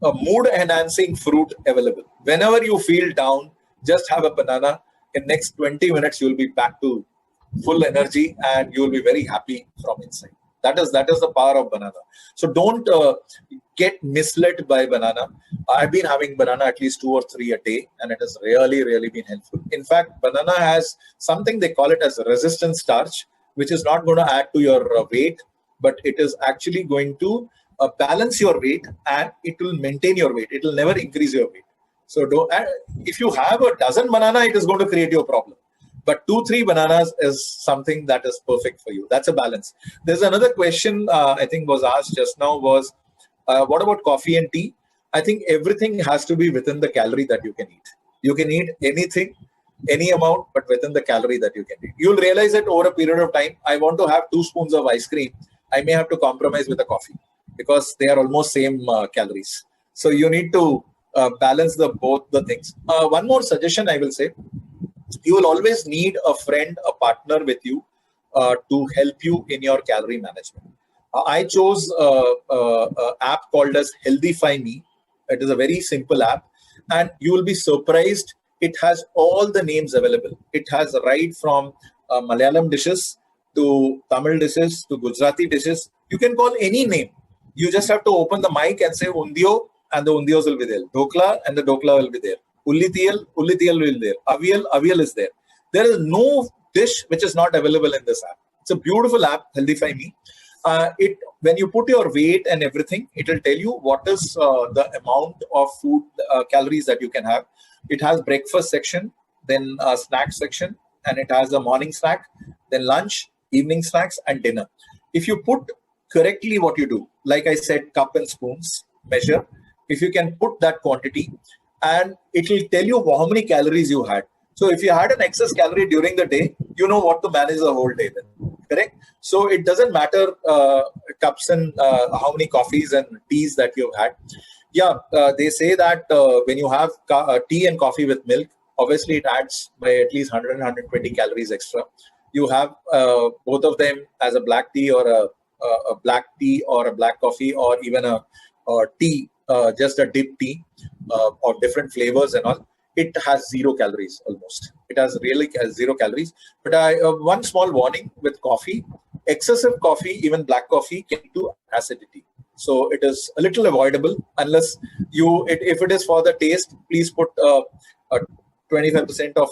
mood enhancing fruit available. Whenever you feel down, just have a banana. In next 20 minutes, you will be back to full energy and you will be very happy from inside. That is the power of banana. So don't get misled by banana. I've been having banana at least 2 or 3 a day, and it has really been helpful. In fact, banana has something they call it as resistant starch, which is not going to add to your weight, but it is actually going to balance your weight and it will maintain your weight. It will never increase your weight. So if you have a dozen banana, it is going to create you a problem. But 2-3 bananas is something that is perfect for you. That's a balance. There's another question I think was asked just now was, what about coffee and tea? I think everything has to be within the calorie that you can eat. You can eat anything, any amount, but within the calorie that you can eat. You'll realize that over a period of time, I want to have 2 spoons of ice cream. I may have to compromise with a coffee because they are almost same calories. So you need to balance both the things. One more suggestion I will say, you will always need a friend, a partner with you to help you in your calorie management. I chose an app called as Healthify Me. It is a very simple app and you will be surprised. It has all the names available. It has right from Malayalam dishes to Tamil dishes to Gujarati dishes. You can call any name. You just have to open the mic and say undio and the undios will be there. Dokla and the dokla will be there. Ullitiyal will be there. Aviyal is there. There is no dish which is not available in this app. It's a beautiful app, Healthify Me. When you put your weight and everything, it will tell you what is the amount of food calories that you can have. It has breakfast section, then a snack section, and it has a morning snack, then lunch, evening snacks, and dinner. If you put correctly what you do, like I said, cup and spoons measure, if you can put that quantity, and it will tell you how many calories you had. So if you had an excess calorie during the day, you know what to manage the whole day then, correct? So it doesn't matter cups and how many coffees and teas that you've had. Yeah, they say that when you have tea and coffee with milk, obviously it adds by at least 100 120 calories extra. You have both of them as a black tea or a black tea or a black coffee or even a tea, just a dip tea of different flavors and all. It has 0 calories almost. It has really 0 calories. But one small warning with coffee, excessive coffee, even black coffee, can do acidity. So it is a little avoidable unless if it is for the taste, please put 25% of,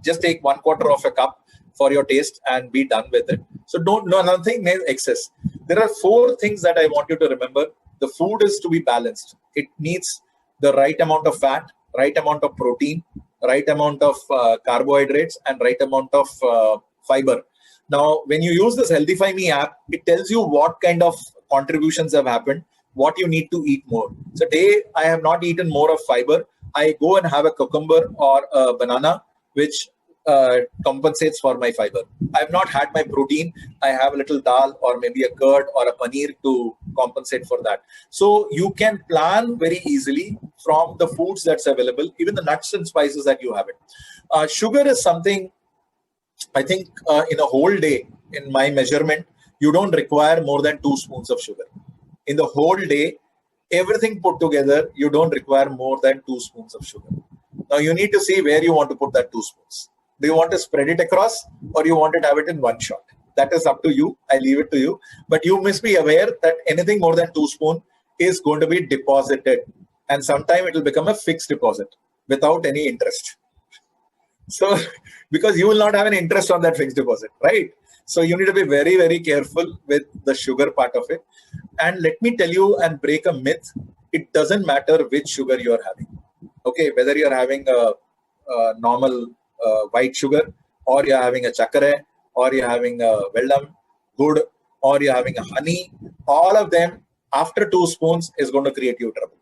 just take 1/4 of a cup for your taste and be done with it. So nothing excess. There are 4 things that I want you to remember. The food is to be balanced. It needs the right amount of fat, right amount of protein, right amount of carbohydrates, and right amount of fiber. Now, when you use this Healthify Me app, it tells you what kind of contributions have happened, what you need to eat more. So today, I have not eaten more of fiber. I go and have a cucumber or a banana, which compensates for my fiber. I've not had my protein. I have a little dal or maybe a curd or a paneer to compensate for that. So you can plan very easily from the foods that's available, even the nuts and spices that you have it. Sugar is something, I think, in a whole day, in my measurement, you don't require more than 2 spoons of sugar. In the whole day, everything put together, you don't require more than 2 spoons of sugar. Now you need to see where you want to put that 2 spoons. Do you want to spread it across, or you want to have it in one shot? That is up to you. I leave it to you. But you must be aware that anything more than 2 spoons is going to be deposited. And sometime it will become a fixed deposit without any interest. So, because you will not have an interest on that fixed deposit, right? So you need to be very, very careful with the sugar part of it. And let me tell you and break a myth. It doesn't matter which sugar you are having. Okay, whether you're having a normal white sugar, or you're having a chakra, or you're having a vellam, good, or you're having a honey, all of them after 2 spoons is going to create you trouble.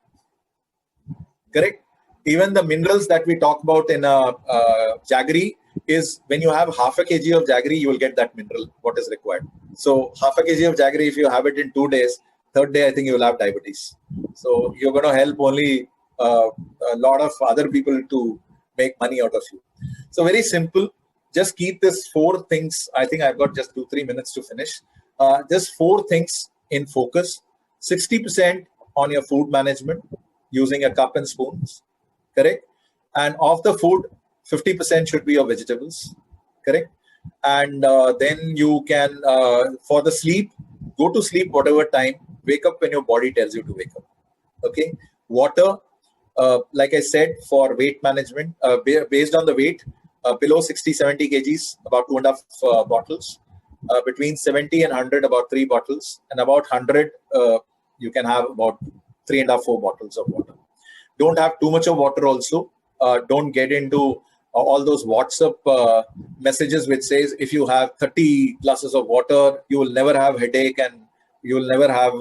Correct? Even the minerals that we talk about in jaggery is when you have half a kg of jaggery, you will get that mineral, what is required. So half a kg of jaggery, if you have it in 2 days, third day, I think you will have diabetes. So you're going to help only a lot of other people to make money out of you. So very simple. Just keep this 4 things. I think I've got just 2-3 minutes to finish. Just 4 things in focus. 60% on your food management using a cup and spoons. Correct? And of the food, 50% should be your vegetables. Correct? And then you can, for the sleep, go to sleep whatever time. Wake up when your body tells you to wake up. Okay? Water, like I said, for weight management, based on the weight, below 60-70 kgs, about 2.5 bottles. Between 70 and 100, about 3 bottles. And about 100, you can have about 3.5-4 bottles of water. Don't have too much of water also. Don't get into all those WhatsApp messages which says if you have 30 glasses of water, you will never have headache and you will never have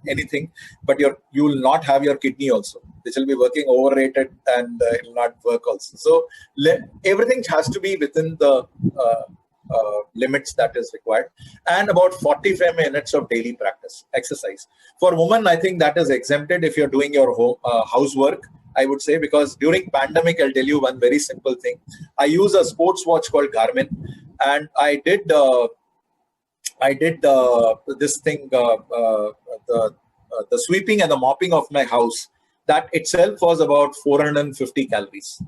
anything, but you will not have your kidney also, which will be working overrated, and it will not work also. So everything has to be within the limits that is required, and about 45 minutes of daily practice exercise. For women, I think that is exempted if you're doing your home housework, I would say, because during pandemic, I'll tell you one very simple thing. I use a sports watch called Garmin, and I did this thing, the sweeping and the mopping of my house. That itself was about 450 calories.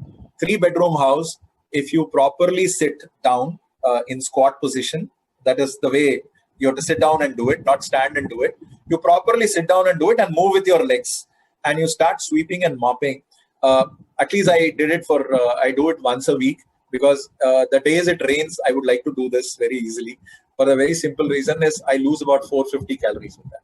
3-bedroom house, if you properly sit down in squat position, that is the way you have to sit down and do it, not stand and do it. You properly sit down and do it and move with your legs, and you start sweeping and mopping. At least I did it for, I do it once a week, because the days it rains, I would like to do this very easily. For the very simple reason is I lose about 450 calories with that.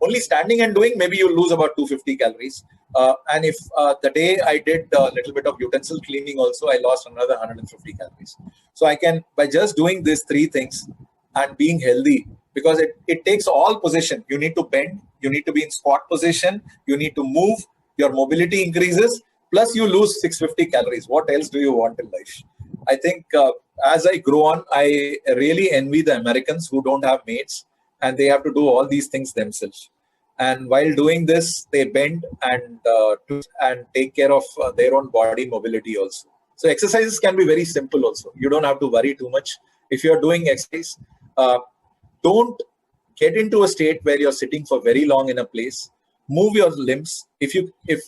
Only standing and doing, maybe you lose about 250 calories. And if the day I did a little bit of utensil cleaning also, I lost another 150 calories. So I can, by just doing these 3 things and being healthy, because it takes all position. You need to bend, you need to be in squat position, you need to move, your mobility increases, plus you lose 650 calories. What else do you want in life? I think as I grow on, I really envy the Americans who don't have mates, and they have to do all these things themselves. And while doing this, they bend and take care of their own body mobility also. So exercises can be very simple also. You don't have to worry too much. If you're doing exercise, don't get into a state where you're sitting for very long in a place. Move your limbs. If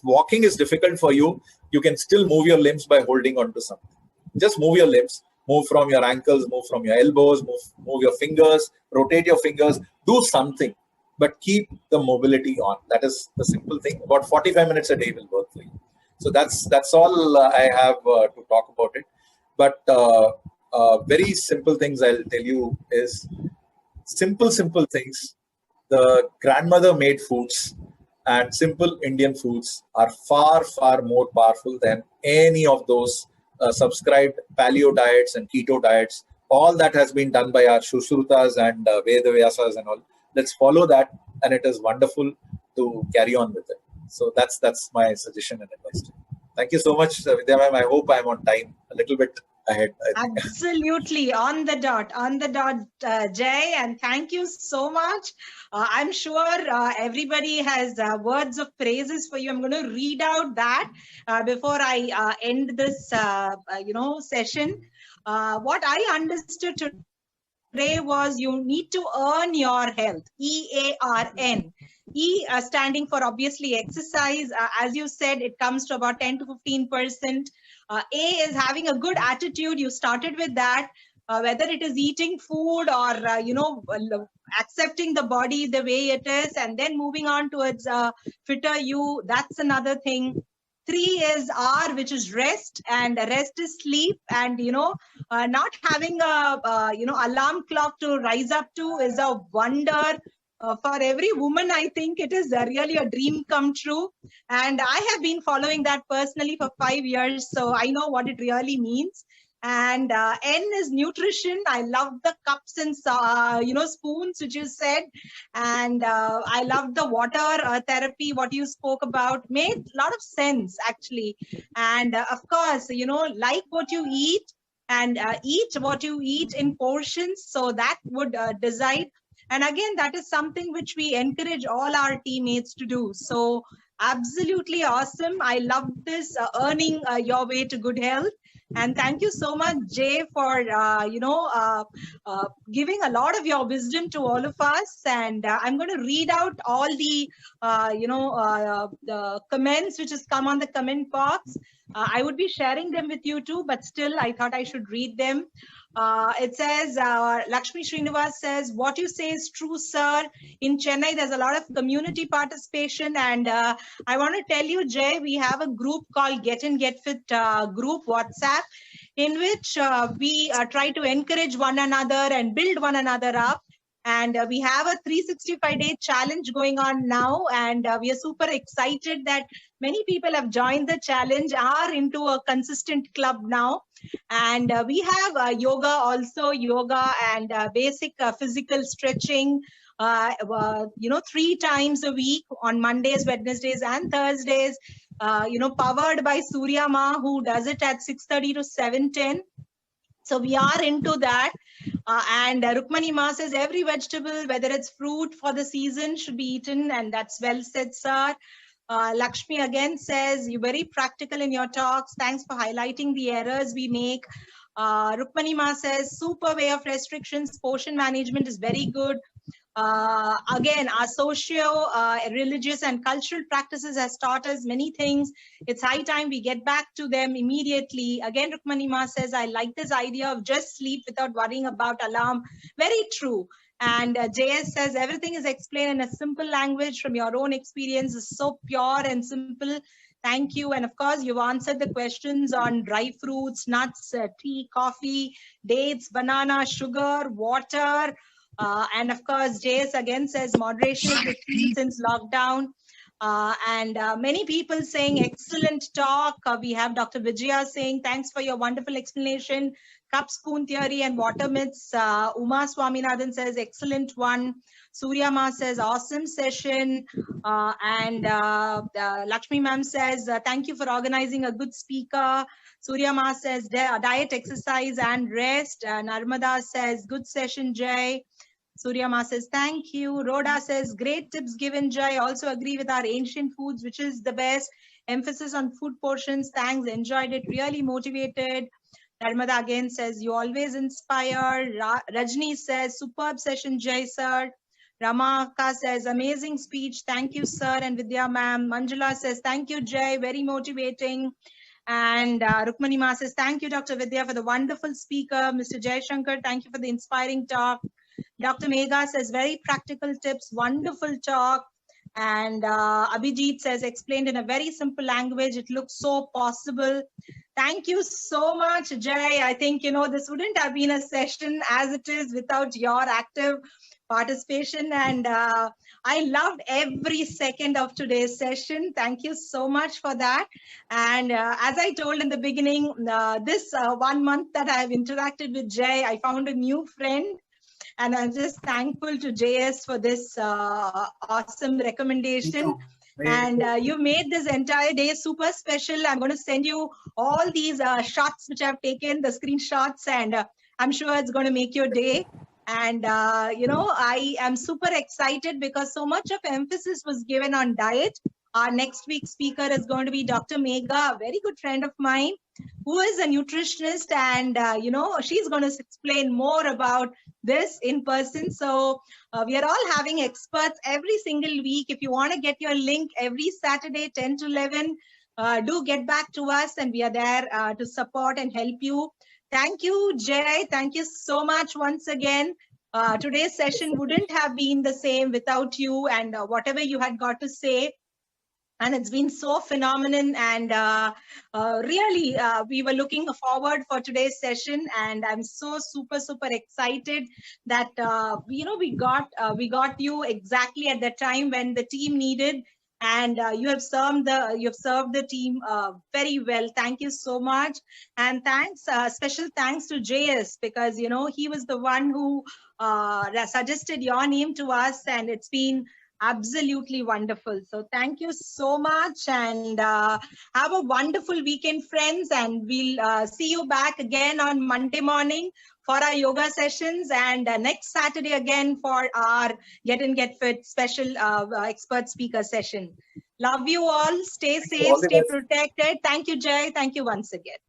walking is difficult for you, you can still move your limbs by holding on to something. Just move your limbs. Move from your ankles, move from your elbows, move your fingers, rotate your fingers, do something, but keep the mobility on. That is the simple thing. About 45 minutes a day will work for you. So that's all I have to talk about it. But very simple things I'll tell you is simple things. The grandmother made foods and simple Indian foods are far, far more powerful than any of those subscribed paleo diets and keto diets. All that has been done by our Shushrutas and Vedavyasas and all. Let's follow that, and it is wonderful to carry on with it. So that's my suggestion and advice to you. Thank you so much, Vidya ma'am. I hope I'm on time, a little bit ahead. Absolutely, on the dot, Jay, and thank you so much. I'm sure everybody has words of praises for you. I'm going to read out that before I end this, session. What I understood today was you need to earn your health. EARN. Standing for obviously exercise. As you said, it comes to about 10 to 15%. A is having a good attitude. You started with that. Whether it is eating food or, accepting the body the way it is, and then moving on towards fitter you, that's another thing. 3 is R, which is rest, and rest is sleep. And, not having a, alarm clock to rise up to is a wonder. For every woman, I think it is really a dream come true. And I have been following that personally for 5 years, so I know what it really means. And N is nutrition. I love the cups and spoons which you said, and I love the water therapy what you spoke about. Made a lot of sense actually. And of course, like what you eat, and eat what you eat in portions, so that would decide. And again, that is something which we encourage all our teammates to do. So absolutely awesome. I love this, earning your way to good health. And thank you so much, Jay, for giving a lot of your wisdom to all of us. And I'm going to read out all the the comments which has come on the comment box. I would be sharing them with you too, but still I thought I should read them. It says, Lakshmi Srinivas says, what you say is true, sir. In Chennai, there's a lot of community participation. And I want to tell you, Jay, we have a group called Get In Get Fit group, WhatsApp, in which we try to encourage one another and build one another up. And we have a 365-day challenge going on now. And we are super excited that many people have joined the challenge, are into a consistent club now. And we have yoga also, and basic physical stretching, 3 times a week on Mondays, Wednesdays, and Thursdays, powered by Surya Ma, who does it at 6:30 to 7:10. So we are into that. And Rukmani Ma says every vegetable, whether it's fruit for the season, should be eaten. And that's well said, sir. Lakshmi again says, you're very practical in your talks. Thanks for highlighting the errors we make. Rukmani Ma says, super way of restrictions. Portion management is very good. Again, our socio-religious and cultural practices has taught us many things. It's high time we get back to them immediately. Again, Rukmani Ma says, I like this idea of just sleep without worrying about alarm. Very true. And JS says, everything is explained in a simple language from your own experience. Is so pure and simple. Thank you. And of course, you've answered the questions on dry fruits, nuts, tea, coffee, dates, banana, sugar, water. And of course, JS again says moderation is the key since lockdown. And many people saying excellent talk. We have Dr. Vidyaa saying thanks for your wonderful explanation. Cup spoon theory and water myths. Uma Swaminathan says excellent one. Surya Ma says awesome session. And Lakshmi ma'am says thank you for organizing a good speaker. Surya Ma says diet, exercise and rest. Narmada says good session, Jay. Surya Ma says, thank you. Rhoda says, great tips given, Jai. Also agree with our ancient foods, which is the best. Emphasis on food portions. Thanks. Enjoyed it. Really motivated. Narmada again says, you always inspire. Rajni says, superb session, Jai, sir. Ramaka says, amazing speech. Thank you, sir. And Vidya, ma'am. Manjula says, thank you, Jai. Very motivating. And Rukmani Ma says, thank you, Dr. Vidya, for the wonderful speaker. Mr. Jaishankar, thank you for the inspiring talk. Dr. Megha says, very practical tips, wonderful talk. And Abhijit says, explained in a very simple language. It looks so possible. Thank you so much, Jay. I think, this wouldn't have been a session as it is without your active participation. And I loved every second of today's session. Thank you so much for that. And as I told in the beginning, this 1 month that I have interacted with Jay, I found a new friend. And I'm just thankful to JS for this awesome recommendation. And you made this entire day super special. I'm going to send you all these shots which I've taken, the screenshots, and I'm sure it's going to make your day. And, I am super excited because so much of emphasis was given on diet. Our next week's speaker is going to be Dr. Megha, a very good friend of mine, who is a nutritionist. And, she's going to explain more about this in person. So we are all having experts every single week. If you want to get your link every Saturday, 10 to 11, do get back to us, and we are there to support and help you. Thank you, Jay. Thank you so much once again. Today's session wouldn't have been the same without you and whatever you had got to say. And it's been so phenomenal, and really we were looking forward for today's session, and I'm so super excited that we got you exactly at the time when the team needed, and you have served the team very well. Thank you so much, and thanks, special thanks to JS, because he was the one who suggested your name to us, and it's been absolutely wonderful. So thank you so much, and have a wonderful weekend, friends, and we'll see you back again on Monday morning for our yoga sessions, and next Saturday again for our Get Fit special expert speaker session. Love you all. Stay safe, stay protected. Thank you, Jay. Thank you once again.